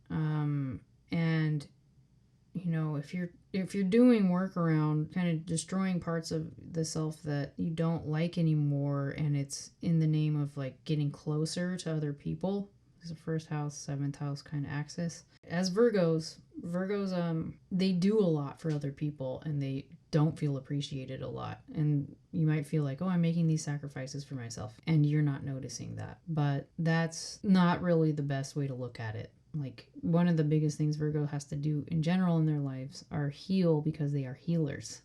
And if you're doing work around kind of destroying parts of the self that you don't like anymore, and it's in the name of getting closer to other people, it's a 1st house, 7th house kind of axis. As Virgos, they do a lot for other people, and they don't feel appreciated a lot. And you might feel like, oh, I'm making these sacrifices for myself, and you're not noticing that. But that's not really the best way to look at it. One of the biggest things Virgo has to do in general in their lives are heal, because they are healers.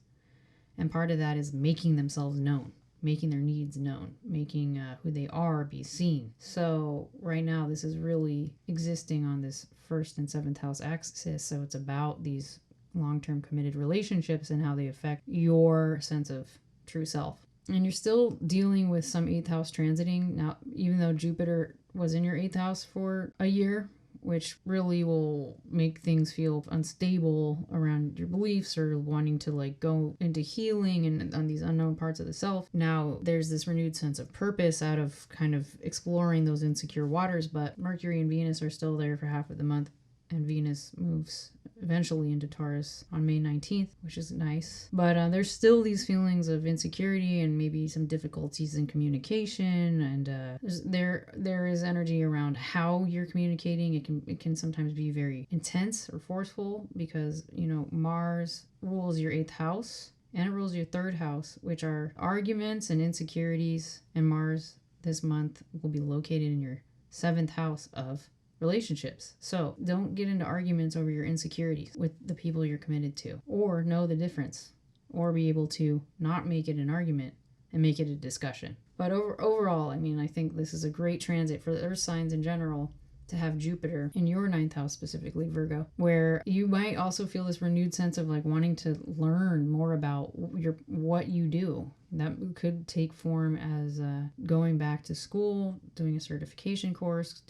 And part of that is making themselves known, making their needs known, making who they are be seen. So right now, this is really existing on this 1st and 7th house axis. So it's about these long-term committed relationships and how they affect your sense of true self. And you're still dealing with some 8th house transiting. Now, even though Jupiter was in your 8th house for a year, which really will make things feel unstable around your beliefs or wanting to go into healing and on these unknown parts of the self. Now there's this renewed sense of purpose out of kind of exploring those insecure waters, but Mercury and Venus are still there for half of the month, and Venus moves eventually into Taurus on May 19th, which is nice. But there's still these feelings of insecurity and maybe some difficulties in communication, and there is energy around how you're communicating. It can sometimes be very intense or forceful, because Mars rules your 8th house and it rules your 3rd house, which are arguments and insecurities. And Mars this month will be located in your 7th house of relationships. So don't get into arguments over your insecurities with the people you're committed to, or know the difference, or be able to not make it an argument and make it a discussion. But overall, I mean, I think this is a great transit for the earth signs in general to have Jupiter in your ninth house, specifically Virgo, where you might also feel this renewed sense of like wanting to learn more about what you do. That could take form as going back to school, doing a certification course,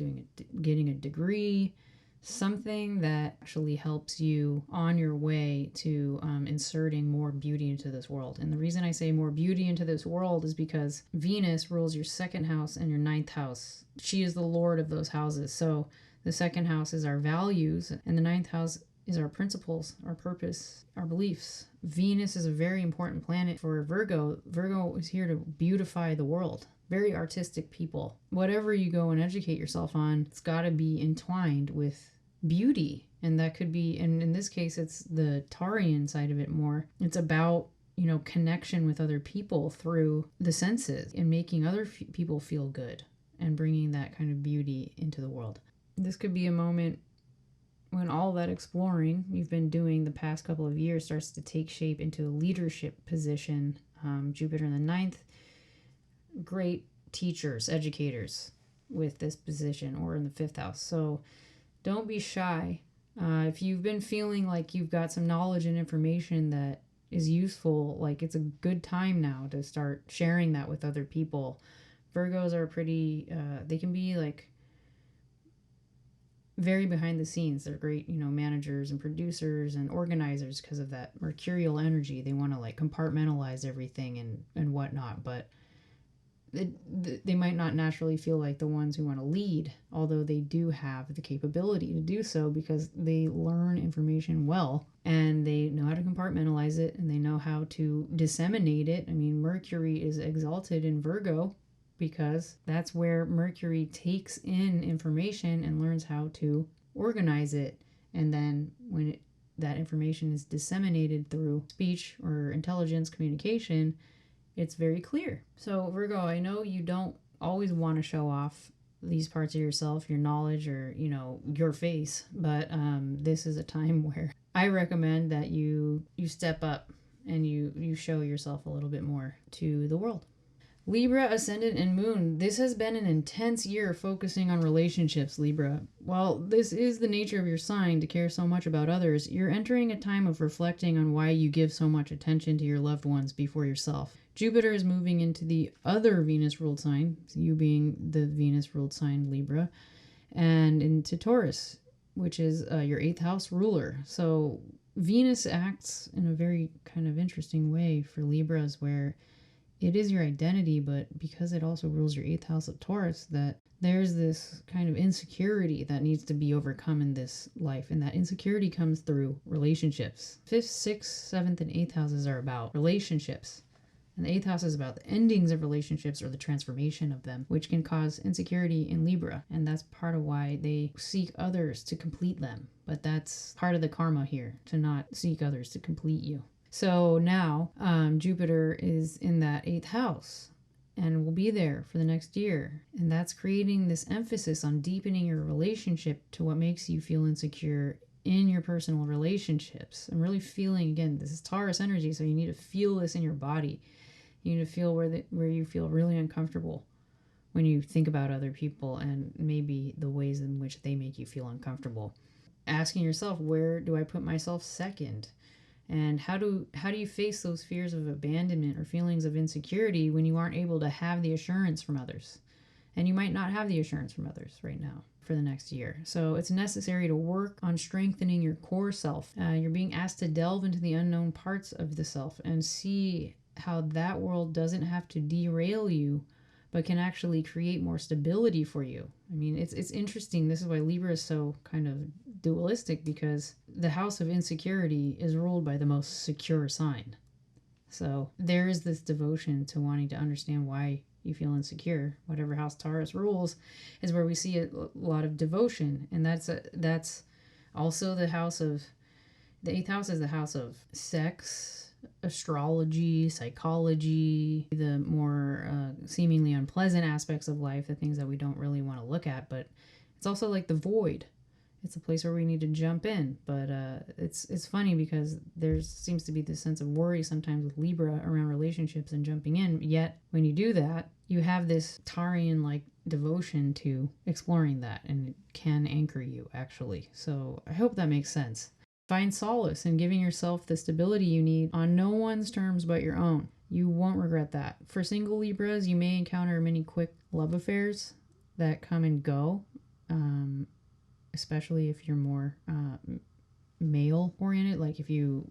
getting a degree, something that actually helps you on your way to inserting more beauty into this world. And the reason I say more beauty into this world is because Venus rules your second house and your ninth house. She is the lord of those houses. So the second house is our values, and the ninth house is our principles, our purpose, our beliefs. Venus is a very important planet for Virgo. Virgo is here to beautify the world. Very artistic people. Whatever you go and educate yourself on, it's got to be entwined with beauty. And that could be, and in this case, it's the Taurian side of it more. It's about, connection with other people through the senses and making other people feel good and bringing that kind of beauty into the world. This could be a moment when all that exploring you've been doing the past couple of years starts to take shape into a leadership position. Jupiter in the ninth, great teachers, educators with this position, or in the fifth house. So don't be shy. If you've been feeling like you've got some knowledge and information that is useful, like it's a good time now to start sharing that with other people. Virgos are pretty, they can be like very behind the scenes. They're great, managers and producers and organizers because of that mercurial energy. They want to like compartmentalize everything and whatnot, but they might not naturally feel like the ones who want to lead, although they do have the capability to do so because they learn information well and they know how to compartmentalize it and they know how to disseminate it. I mean, Mercury is exalted in Virgo because that's where Mercury takes in information and learns how to organize it. And then when that information is disseminated through speech or intelligence communication, it's very clear. So Virgo, I know you don't always want to show off these parts of yourself, your knowledge, or, your face, but this is a time where I recommend that you step up and you show yourself a little bit more to the world. Libra, Ascendant, and Moon. This has been an intense year focusing on relationships, Libra. While this is the nature of your sign to care so much about others, you're entering a time of reflecting on why you give so much attention to your loved ones before yourself. Jupiter is moving into the other Venus-ruled sign, you being the Venus-ruled sign, Libra, and into Taurus, which is your 8th house ruler. So Venus acts in a very kind of interesting way for Libras, where it is your identity, but because it also rules your 8th house of Taurus, that there's this kind of insecurity that needs to be overcome in this life. And that insecurity comes through relationships. 5th, 6th, 7th, and 8th houses are about relationships. And the 8th house is about the endings of relationships or the transformation of them, which can cause insecurity in Libra. And that's part of why they seek others to complete them. But that's part of the karma here, to not seek others to complete you. So now Jupiter is in that 8th house and will be there for the next year. And that's creating this emphasis on deepening your relationship to what makes you feel insecure in your personal relationships. I'm really feeling, again, this is Taurus energy, so you need to feel this in your body. You need to feel where you feel really uncomfortable when you think about other people and maybe the ways in which they make you feel uncomfortable. Asking yourself, where do I put myself second? And how do you face those fears of abandonment or feelings of insecurity when you aren't able to have the assurance from others? And you might not have the assurance from others right now for the next year. So it's necessary to work on strengthening your core self. You're being asked to delve into the unknown parts of the self and see how that world doesn't have to derail you, but can actually create more stability for you. I mean, it's interesting. This is why Libra is so kind of dualistic, because the house of insecurity is ruled by the most secure sign. So there is this devotion to wanting to understand why you feel insecure. Whatever house Taurus rules is where we see a lot of devotion. And that's also the house of, the 8th house is the house of sex, astrology, psychology, the more seemingly unpleasant aspects of life, the things that we don't really want to look at. But It's also like the void. It's a place where we need to jump in, but it's funny because there seems to be this sense of worry sometimes with Libra around relationships and jumping in. Yet when you do that, you have this Taurean like devotion to exploring that, and it can anchor you actually. So I hope that makes sense. Find solace in giving yourself the stability you need on no one's terms but your own. You won't regret that. For single Libras, you may encounter many quick love affairs that come and go. Especially if you're more male oriented, like if you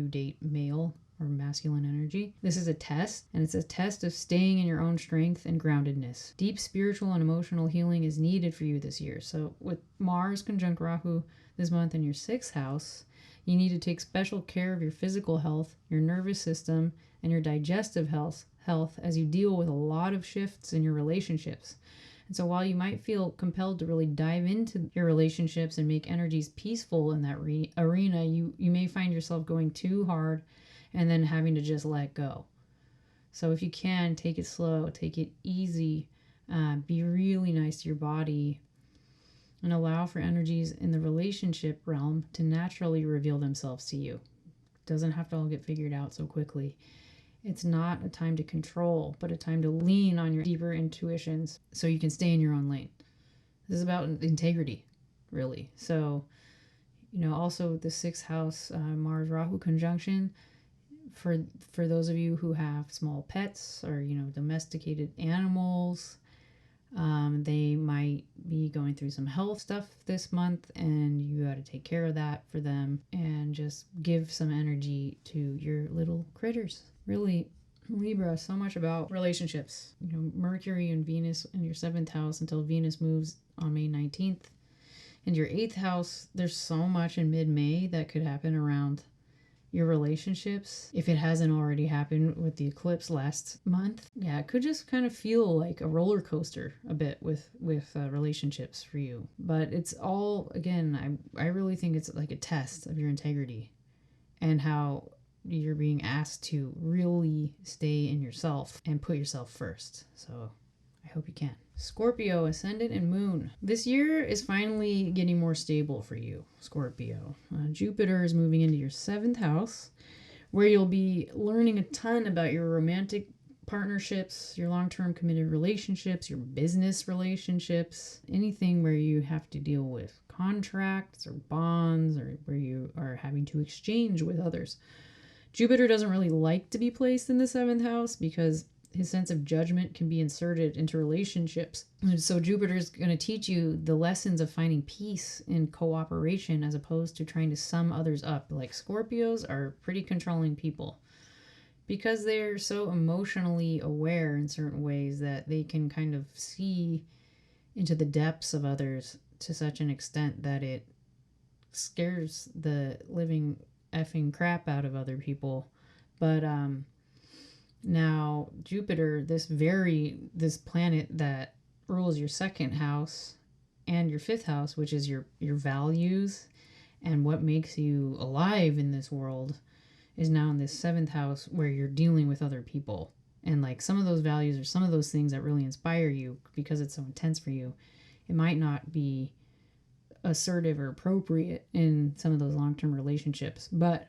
date male or masculine energy. This is a test, and it's a test of staying in your own strength and groundedness. Deep spiritual and emotional healing is needed for you this year. So with Mars conjunct Rahu this month in your 6th house, you need to take special care of your physical health, your nervous system, and your digestive health as you deal with a lot of shifts in your relationships. And so while you might feel compelled to really dive into your relationships and make energies peaceful in that arena, you may find yourself going too hard and then having to just let go. So if you can, take it slow, take it easy, be really nice to your body, and allow for energies in the relationship realm to naturally reveal themselves to you. It doesn't have to all get figured out so quickly. It's not a time to control, but a time to lean on your deeper intuitions so you can stay in your own lane. This is about integrity, really. So, also the 6th house, Mars Rahu conjunction, for those of you who have small pets or, domesticated animals, they might be going through some health stuff this month, and you got to take care of that for them and just give some energy to your little critters. Really, Libra, so much about relationships. Mercury and Venus in your 7th house until Venus moves on May 19th. In your 8th house, there's so much in mid-May that could happen around your relationships. If it hasn't already happened with the eclipse last month, yeah, it could just kind of feel like a roller coaster a bit with relationships for you. But it's all, again, I really think it's like a test of your integrity and how you're being asked to really stay in yourself and put yourself first. So I hope you can. Scorpio, ascendant and moon. This year is finally getting more stable for you, Scorpio. Jupiter is moving into your 7th house, where you'll be learning a ton about your romantic partnerships, your long-term committed relationships, your business relationships, anything where you have to deal with contracts or bonds or where you are having to exchange with others. Jupiter doesn't really like to be placed in the 7th house because his sense of judgment can be inserted into relationships. And so Jupiter is going to teach you the lessons of finding peace in cooperation as opposed to trying to sum others up. Like Scorpios are pretty controlling people because they're so emotionally aware in certain ways that they can kind of see into the depths of others to such an extent that it scares the living effing crap out of other people. But now Jupiter, this planet that rules your 2nd house and your 5th house, which is your values and what makes you alive in this world, is now in this 7th house where you're dealing with other people. And like some of those values or some of those things that really inspire you because it's so intense for you, it might not be assertive or appropriate in some of those long-term relationships. But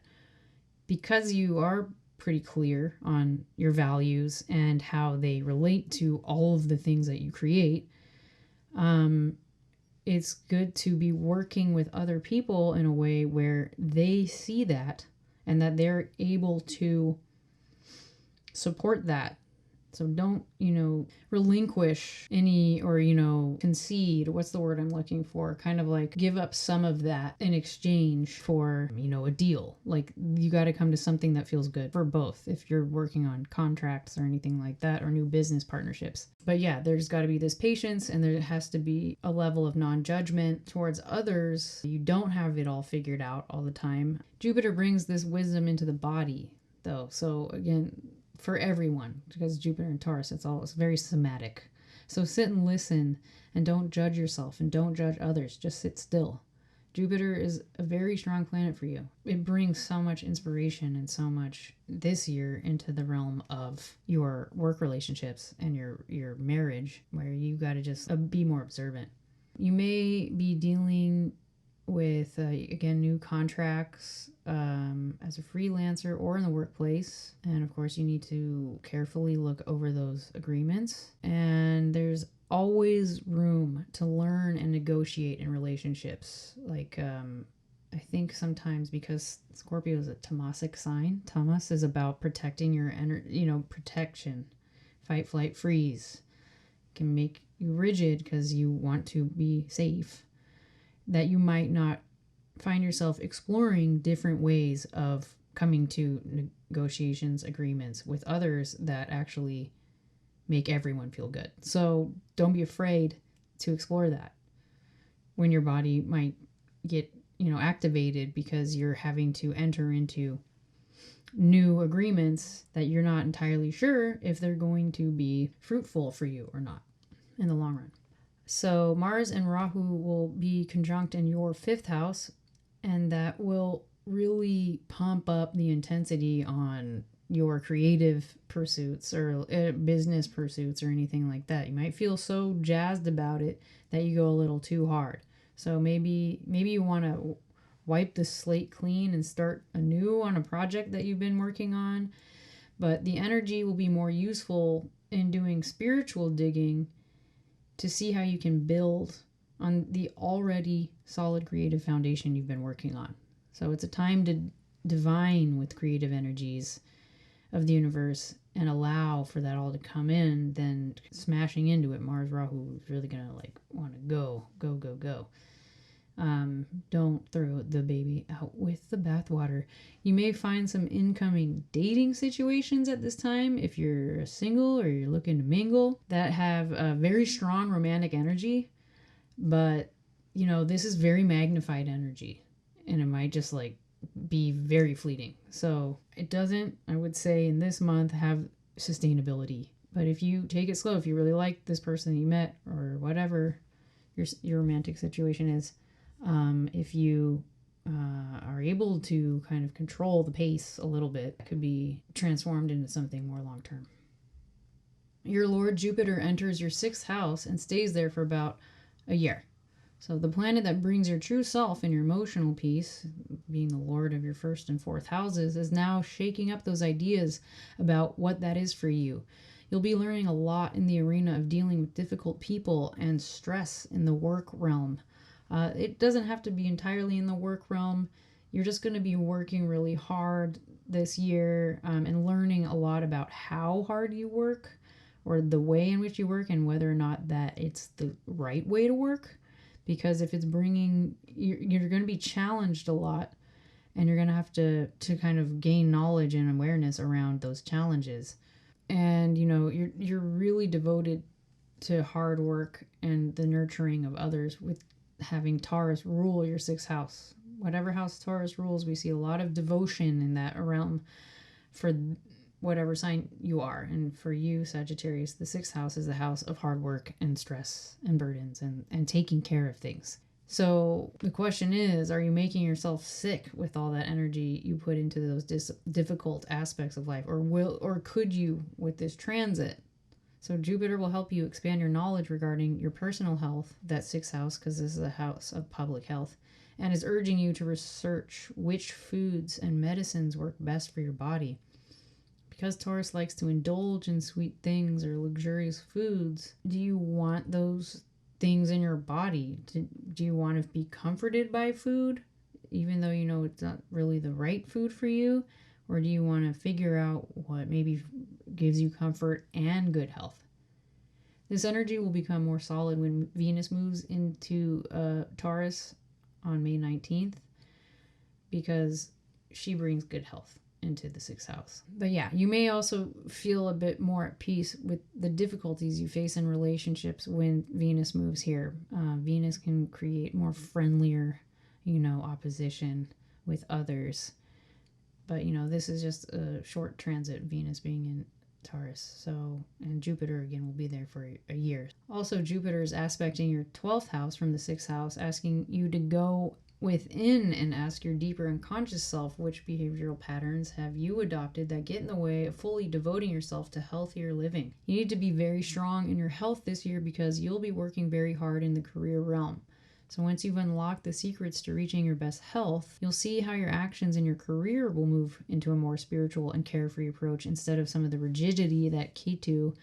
because you are pretty clear on your values and how they relate to all of the things that you create, it's good to be working with other people in a way where they see that and that they're able to support that. So don't, relinquish any or, concede. What's the word I'm looking for? Kind of like give up some of that in exchange for, a deal. Like you got to come to something that feels good for both if you're working on contracts or anything like that or new business partnerships. But yeah, there's got to be this patience and there has to be a level of non-judgment towards others. You don't have it all figured out all the time. Jupiter brings this wisdom into the body though. So again, for everyone, because Jupiter and Taurus, it's very somatic. So sit and listen and don't judge yourself and don't judge others. Just sit still. Jupiter is a very strong planet for you. It brings so much inspiration and so much this year into the realm of your work relationships and your marriage, where you got to just be more observant. You may be dealing with, again, new contracts as a freelancer or in the workplace. And of course, you need to carefully look over those agreements. And there's always room to learn and negotiate in relationships. Like, I think sometimes because Scorpio is a tamasic sign, tamas is about protecting your protection, fight, flight, freeze. Can make you rigid because you want to be safe. That you might not find yourself exploring different ways of coming to negotiations, agreements with others that actually make everyone feel good. So don't be afraid to explore that when your body might get, activated because you're having to enter into new agreements that you're not entirely sure if they're going to be fruitful for you or not in the long run. So Mars and Rahu will be conjunct in your 5th house, and that will really pump up the intensity on your creative pursuits or business pursuits or anything like that. You might feel so jazzed about it that you go a little too hard. So maybe you want to wipe the slate clean and start anew on a project that you've been working on. But the energy will be more useful in doing spiritual digging to see how you can build on the already solid creative foundation you've been working on. So it's a time to divine with creative energies of the universe and allow for that all to come in. Then smashing into it, Mars Rahu is really gonna want to go. Don't throw the baby out with the bathwater. You may find some incoming dating situations at this time if you're single or you're looking to mingle that have a very strong romantic energy, but this is very magnified energy and it might just be very fleeting. So it doesn't, I would say, in this month have sustainability. But if you take it slow, if you really like this person that you met or whatever your romantic situation is, if you are able to kind of control the pace a little bit, it could be transformed into something more long-term. Your Lord Jupiter enters your 6th house and stays there for about a year. So the planet that brings your true self and your emotional peace, being the Lord of your 1st and 4th houses, is now shaking up those ideas about what that is for you. You'll be learning a lot in the arena of dealing with difficult people and stress in the work realm. It doesn't have to be entirely in the work realm. You're just going to be working really hard this year and learning a lot about how hard you work or the way in which you work and whether or not that it's the right way to work. Because if it's you're going to be challenged a lot and you're going to have to kind of gain knowledge and awareness around those challenges. And, you're really devoted to hard work and the nurturing of others with having Taurus rule your 6th house. Whatever house Taurus rules, we see a lot of devotion in that realm for whatever sign you are. And for you, Sagittarius, the 6th house is the house of hard work and stress and burdens and taking care of things. So the question is, are you making yourself sick with all that energy you put into those difficult aspects of life? Or could you with this transit? So Jupiter will help you expand your knowledge regarding your personal health, that 6th house, because this is a house of public health, and is urging you to research which foods and medicines work best for your body. Because Taurus likes to indulge in sweet things or luxurious foods, do you want those things in your body? Do you want to be comforted by food, even though you know it's not really the right food for you? Or do you want to figure out what maybe gives you comfort and good health? This energy will become more solid when Venus moves into Taurus on May 19th because she brings good health into the 6th house. But yeah, you may also feel a bit more at peace with the difficulties you face in relationships when Venus moves here. Venus can create more friendlier, opposition with others. But, this is just a short transit, Venus being in Taurus. So, and Jupiter again will be there for a year. Also, Jupiter is aspecting your 12th house from the 6th house, asking you to go within and ask your deeper unconscious self, which behavioral patterns have you adopted that get in the way of fully devoting yourself to healthier living. You need to be very strong in your health this year because you'll be working very hard in the career realm. So once you've unlocked the secrets to reaching your best health, you'll see how your actions in your career will move into a more spiritual and carefree approach instead of some of the rigidity that Ketu,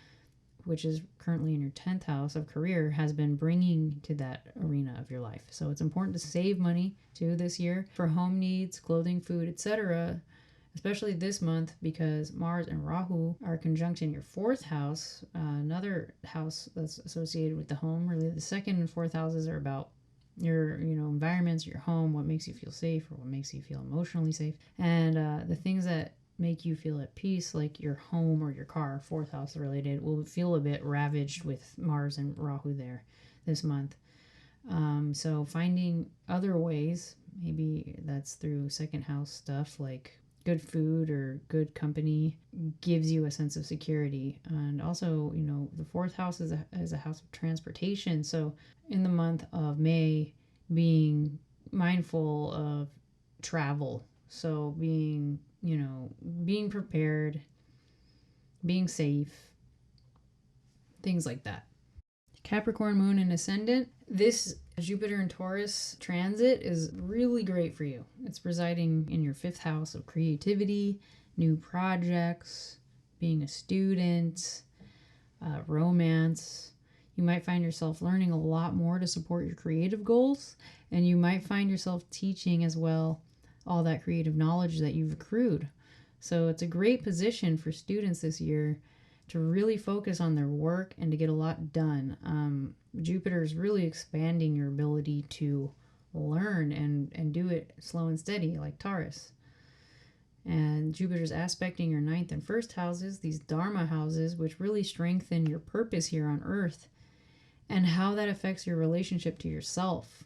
which is currently in your 10th house of career, has been bringing to that arena of your life. So it's important to save money too this year for home needs, clothing, food, etc., especially this month because Mars and Rahu are conjunct in your 4th house, another house that's associated with the home. Really, the 2nd and 4th houses are about your environments, your home, what makes you feel safe or what makes you feel emotionally safe, and the things that make you feel at peace, like your home or your car, 4th house related, will feel a bit ravaged with Mars and Rahu there this month. So finding other ways, maybe that's through 2nd house stuff like good food or good company, gives you a sense of security. And also, the 4th house is a house of transportation. So in the month of May, being mindful of travel. So being prepared, being safe, things like that. Capricorn moon and ascendant, this Jupiter and Taurus transit is really great for you. It's residing in your 5th house of creativity, new projects, being a student, romance. You might find yourself learning a lot more to support your creative goals, and you might find yourself teaching as well all that creative knowledge that you've accrued. So it's a great position for students this year to really focus on their work and to get a lot done. Jupiter is really expanding your ability to learn and do it slow and steady like Taurus. And Jupiter's aspecting your 9th and 1st houses, these Dharma houses, which really strengthen your purpose here on Earth and how that affects your relationship to yourself.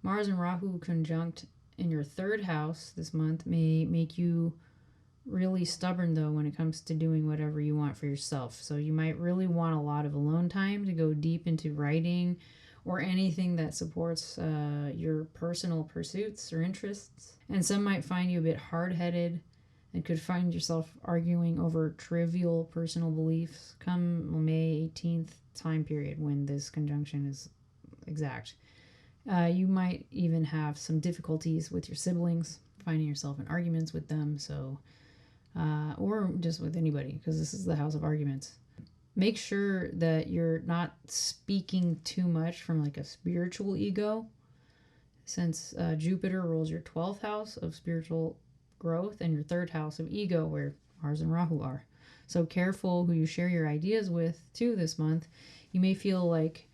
Mars and Rahu conjunct in your 3rd house this month may make you really stubborn though when it comes to doing whatever you want for yourself. So you might really want a lot of alone time to go deep into writing or anything that supports your personal pursuits or interests. And some might find you a bit hard-headed and could find yourself arguing over trivial personal beliefs come May 18th time period when this conjunction is exact. You might even have some difficulties with your siblings, finding yourself in arguments with them, or just with anybody, because this is the house of arguments. Make sure that you're not speaking too much from like a spiritual ego, since Jupiter rules your 12th house of spiritual growth and your 3rd house of ego, where Mars and Rahu are. So careful who you share your ideas with too this month. You may feel like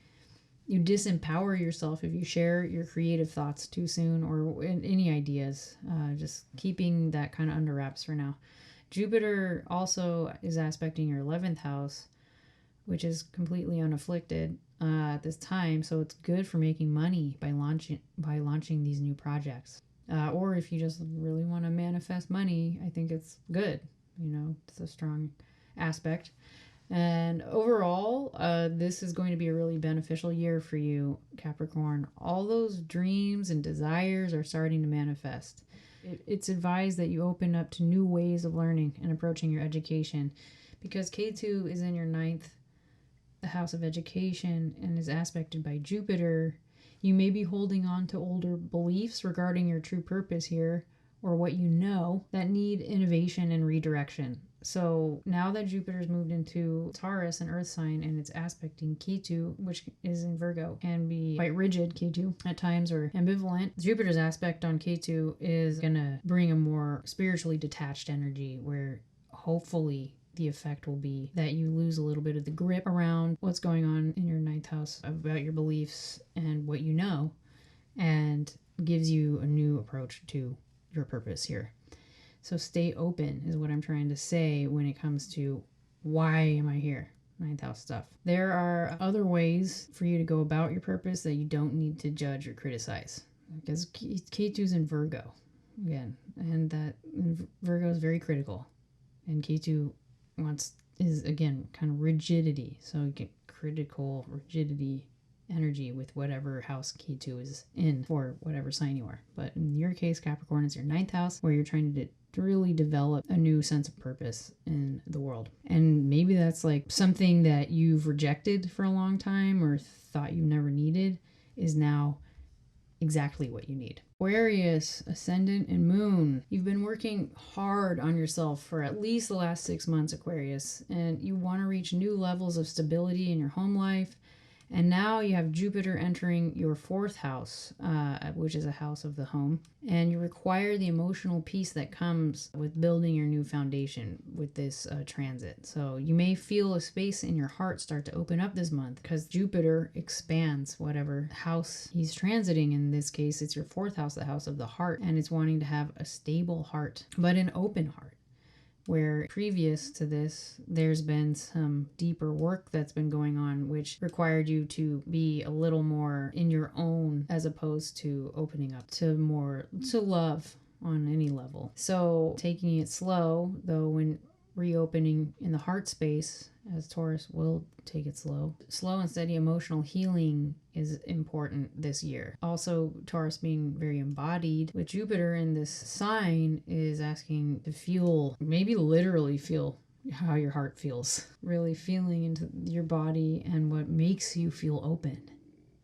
you disempower yourself if you share your creative thoughts too soon or any ideas. Just keeping that kind of under wraps for now. Jupiter also is aspecting your 11th house, which is completely unafflicted at this time. So it's good for making money by launching these new projects. Or if you just really want to manifest money, I think it's good. It's a strong aspect. And overall, this is going to be a really beneficial year for you, Capricorn. All those dreams and desires are starting to manifest. It's advised that you open up to new ways of learning and approaching your education, because Ketu is in your 9th house of education and is aspected by Jupiter. You may be holding on to older beliefs regarding your true purpose here, or what you know, that need innovation and redirection. So now that Jupiter's moved into Taurus, an earth sign, and it's aspecting Ketu, which is in Virgo, can be quite rigid, Ketu, at times, or ambivalent. Jupiter's aspect on Ketu is going to bring a more spiritually detached energy where hopefully the effect will be that you lose a little bit of the grip around what's going on in your 9th house about your beliefs and what you know, and gives you a new approach to your purpose here. So stay open is what I'm trying to say when it comes to why am I here? 9th house stuff. There are other ways for you to go about your purpose that you don't need to judge or criticize, because Ketu's in Virgo again, and that Virgo is very critical, and Ketu is again kind of rigidity. So you get critical rigidity energy with whatever house key 2 is in for whatever sign you are. But in your case, Capricorn is your 9th house, where you're trying to really develop a new sense of purpose in the world. And maybe that's like something that you've rejected for a long time or thought you never needed is now exactly what you need. Aquarius, ascendant and moon. You've been working hard on yourself for at least the last 6 months, Aquarius, and you want to reach new levels of stability in your home life. And now you have Jupiter entering your 4th house, which is a house of the home. And you require the emotional peace that comes with building your new foundation with this transit. So you may feel a space in your heart start to open up this month because Jupiter expands whatever house he's transiting. In this case, it's your 4th house, the house of the heart. And it's wanting to have a stable heart, but an open heart. Where previous to this, there's been some deeper work that's been going on, which required you to be a little more in your own as opposed to opening up to love on any level. So taking it slow, though, when reopening in the heart space, as Taurus will take it slow. Slow and steady emotional healing is important this year. Also, Taurus being very embodied with Jupiter in this sign is asking to feel, maybe literally feel how your heart feels. Really feeling into your body and what makes you feel open,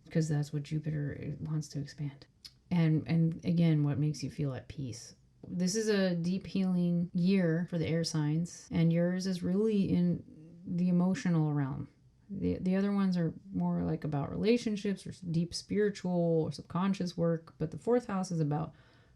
because that's what Jupiter wants to expand. And again, what makes you feel at peace. This is a deep healing year for the air signs, and yours is really in the emotional realm. The other ones are more like about relationships or deep spiritual or subconscious work, but the 4th house is about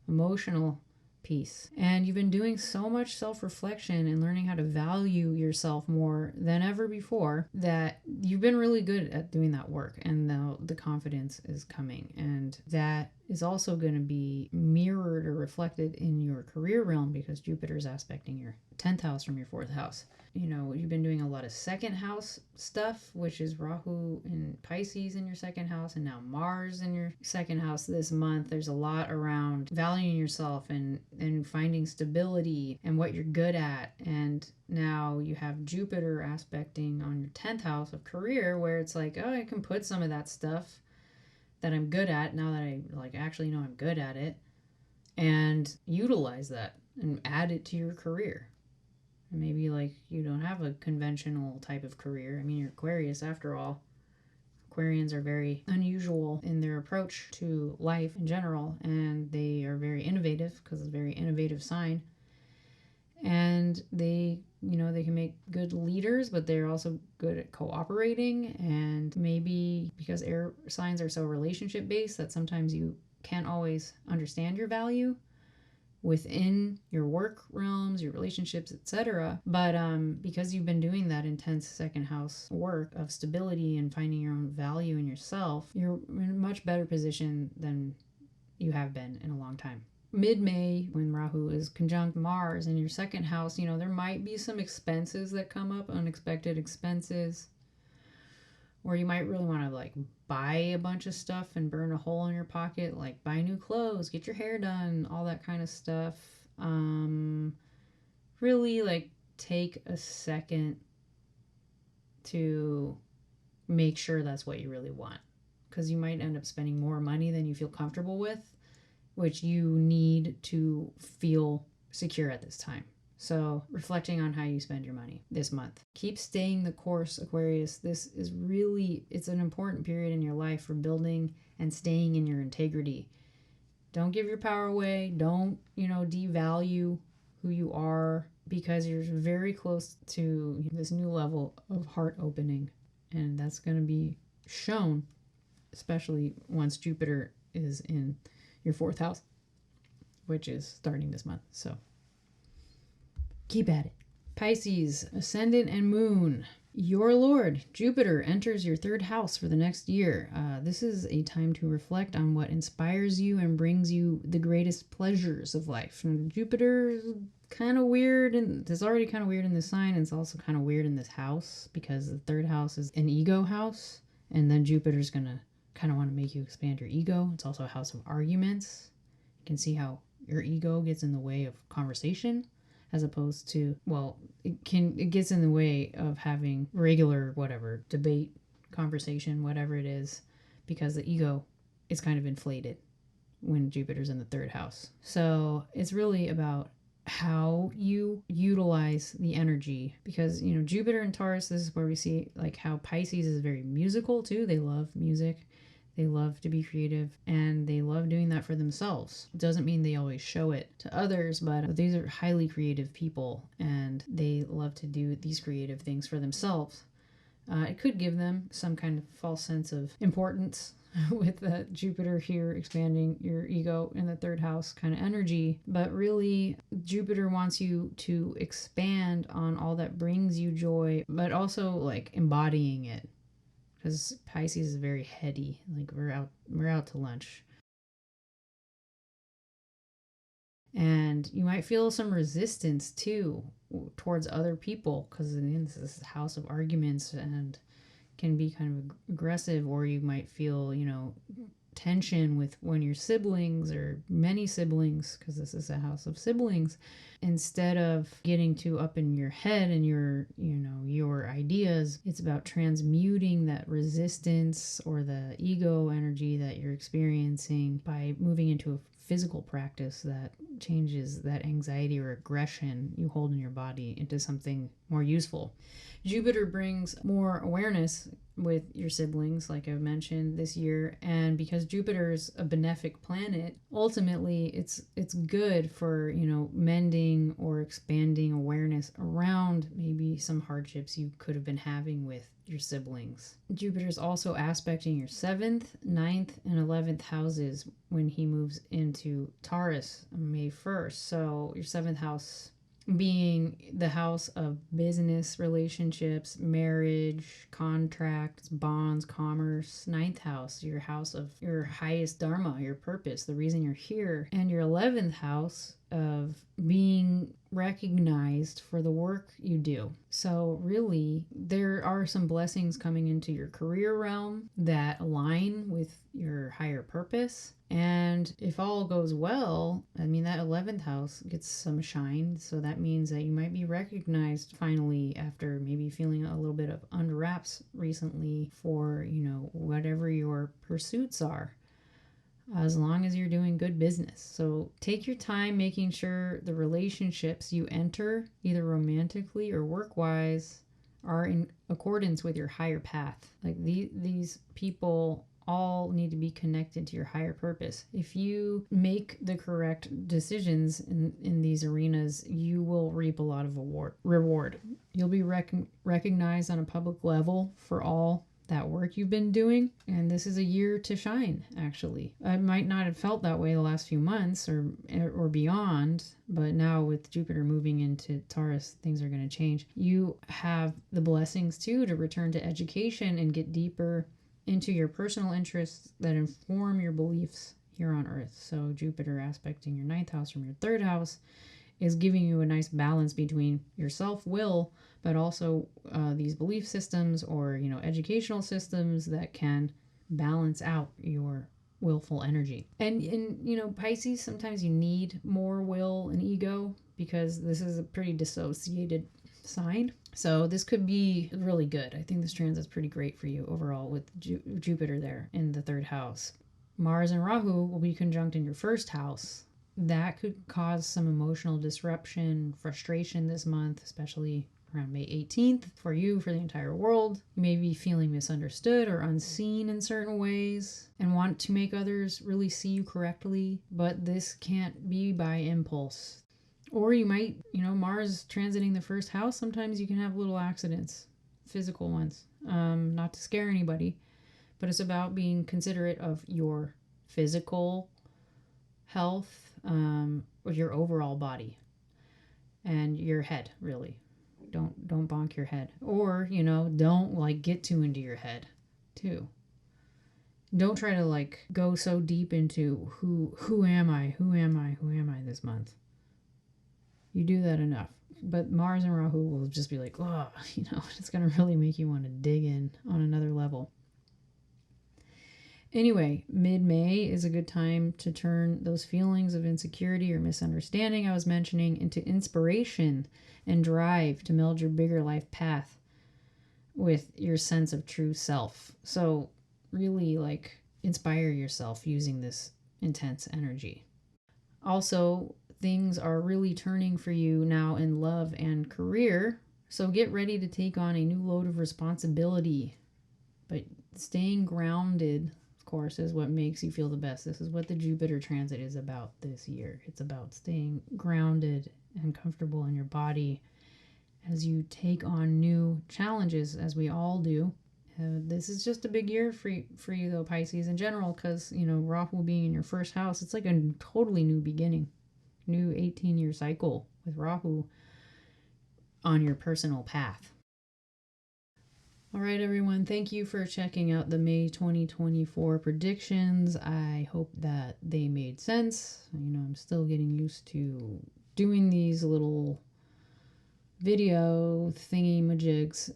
emotional peace. And you've been doing so much self-reflection and learning how to value yourself more than ever before that you've been really good at doing that work, and now the confidence is coming. And that is also going to be mirrored or reflected in your career realm because Jupiter is aspecting your 10th house from your 4th house. You know, you've been doing a lot of 2nd house stuff, which is Rahu and Pisces in your 2nd house, and now Mars in your 2nd house this month. There's a lot around valuing yourself and finding stability and what you're good at. And now you have Jupiter aspecting on your 10th house of career, where it's like, oh, I can put some of that stuff that I'm good at now that I actually know I'm good at it, and utilize that and add it to your career. Maybe you don't have a conventional type of career. I mean, you're Aquarius after all. Aquarians are very unusual in their approach to life in general, and they are very innovative because it's a very innovative sign. And they can make good leaders, but they're also good at cooperating. And maybe because air signs are so relationship based that sometimes you can't always understand your value within your work realms, your relationships, etc. But because you've been doing that intense 2nd house work of stability and finding your own value in yourself, you're in a much better position than you have been in a long time. Mid-May, when Rahu is conjunct Mars in your 2nd house, there might be some expenses that come up, unexpected expenses. Or you might really want to buy a bunch of stuff and burn a hole in your pocket, like buy new clothes, get your hair done, all that kind of stuff. Really take a second to make sure that's what you really want, because you might end up spending more money than you feel comfortable with, which you need to feel secure at this time. So reflecting on how you spend your money this month. Keep staying the course, Aquarius. This is really, it's an important period in your life for building and staying in your integrity. Don't give your power away. Don't, devalue who you are, because you're very close to this new level of heart opening. And that's going to be shown, especially once Jupiter is in your 4th house, which is starting this month. So keep at it. Pisces, ascendant and moon. Your Lord, Jupiter, enters your 3rd house for the next year. This is a time to reflect on what inspires you and brings you the greatest pleasures of life. And Jupiter is kind of weird, and it's already kind of weird in this sign, and it's also kind of weird in this house because the 3rd house is an ego house, and then Jupiter's going to kind of want to make you expand your ego. It's also a house of arguments. You can see how your ego gets in the way of conversation, as opposed to, it gets in the way of having regular, debate, conversation, whatever it is. because the ego is kind of inflated when Jupiter's in the third house. So it's really about how you utilize the energy, because Jupiter and Taurus, this is where we see like how Pisces is very musical too. They love music, they love to be creative, and they love doing that for themselves. It doesn't mean they always show it to others, but these are highly creative people and they love to do these creative things for themselves. It could give them some kind of false sense of importance with Jupiter here expanding your ego in the third house kind of energy. But really, Jupiter wants you to expand on all that brings you joy, but also like embodying it. Because Pisces is very heady. Like we're out to lunch. And you might feel some resistance too towards other people, because this is a house of arguments and can be kind of aggressive, or you might feel, tension with when your siblings or many siblings, because this is a house of siblings. Instead of getting too up in your head and your ideas, it's about transmuting that resistance or the ego energy that you're experiencing by moving into a physical practice that changes that anxiety or aggression you hold in your body into something more useful. Jupiter brings more awareness with your siblings, like I've mentioned this year, and because Jupiter is a benefic planet, ultimately it's good for mending or expanding awareness around maybe some hardships you could have been having with your siblings. Jupiter is also aspecting your 7th, 9th, and 11th houses when he moves into Taurus on May 1st. So your 7th house being the house of business relationships, marriage, contracts, bonds, commerce. 9th house, your house of your highest dharma, your purpose, the reason you're here. And your 11th house of being recognized for the work you do. So really, there are some blessings coming into your career realm that align with your higher purpose. And if all goes well, that 11th house gets some shine. So that means that you might be recognized finally after maybe feeling a little bit of under wraps recently for, whatever your pursuits are, as long as you're doing good business. So take your time making sure the relationships you enter, either romantically or work-wise, are in accordance with your higher path. Like these people all need to be connected to your higher purpose. If you make the correct decisions in these arenas, you will reap a lot of reward. You'll be recognized on a public level for all that work you've been doing, and this is a year to shine. Actually, it might not have felt that way the last few months or beyond, but now with Jupiter moving into Taurus, things are going to change. You have the blessings too to return to education and get deeper into your personal interests that inform your beliefs here on Earth. So Jupiter aspecting your 9th house from your 3rd house is giving you a nice balance between your self-will, but also these belief systems or, educational systems that can balance out your willful energy. And in, Pisces, sometimes you need more will and ego because this is a pretty dissociated sign. So this could be really good. I think this transit's pretty great for you overall with Jupiter there in the 3rd house. Mars and Rahu will be conjunct in your 1st house. That could cause some emotional disruption, frustration this month, especially around May 18th for you, for the entire world. You may be feeling misunderstood or unseen in certain ways and want to make others really see you correctly, but this can't be by impulse. Or you might, Mars transiting the 1st house, sometimes you can have little accidents, physical ones, not to scare anybody, but it's about being considerate of your physical health, or your overall body and your head. Really, don't bonk your head, or don't get too into your head too. Don't try to go so deep into who am I this month. You do that enough, but Mars and Rahu will just be like, oh, it's gonna really make you want to dig in on another level. Anyway, mid-May is a good time to turn those feelings of insecurity or misunderstanding I was mentioning into inspiration and drive to meld your bigger life path with your sense of true self. So really like inspire yourself using this intense energy. Also, things are really turning for you now in love and career. So get ready to take on a new load of responsibility. But staying grounded, of course, is what makes you feel the best. This is what the Jupiter transit is about this year. It's about staying grounded and comfortable in your body as you take on new challenges, as we all do. This is just a big year for you though, Pisces, in general, because, you know, Rahu being in your first house, it's like a totally new beginning, new 18-year cycle with Rahu on your personal path. All right, everyone, thank you for checking out the May 2024 predictions. I hope that they made sense. You know, I'm still getting used to doing these little video thingy-majigs.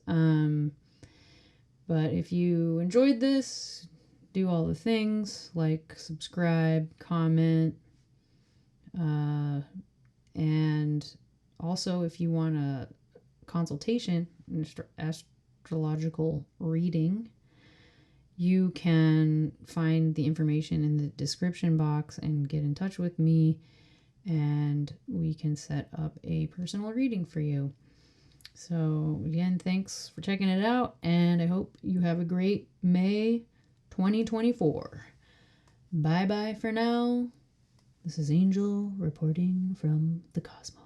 But if you enjoyed this, do all the things like subscribe, comment, and also if you want a consultation, an astrological reading, you can find the information in the description box and get in touch with me, and we can set up a personal reading for you. So again, thanks for checking it out, and I hope you have a great May 2024. Bye-bye for now. This is Angel reporting from the cosmos.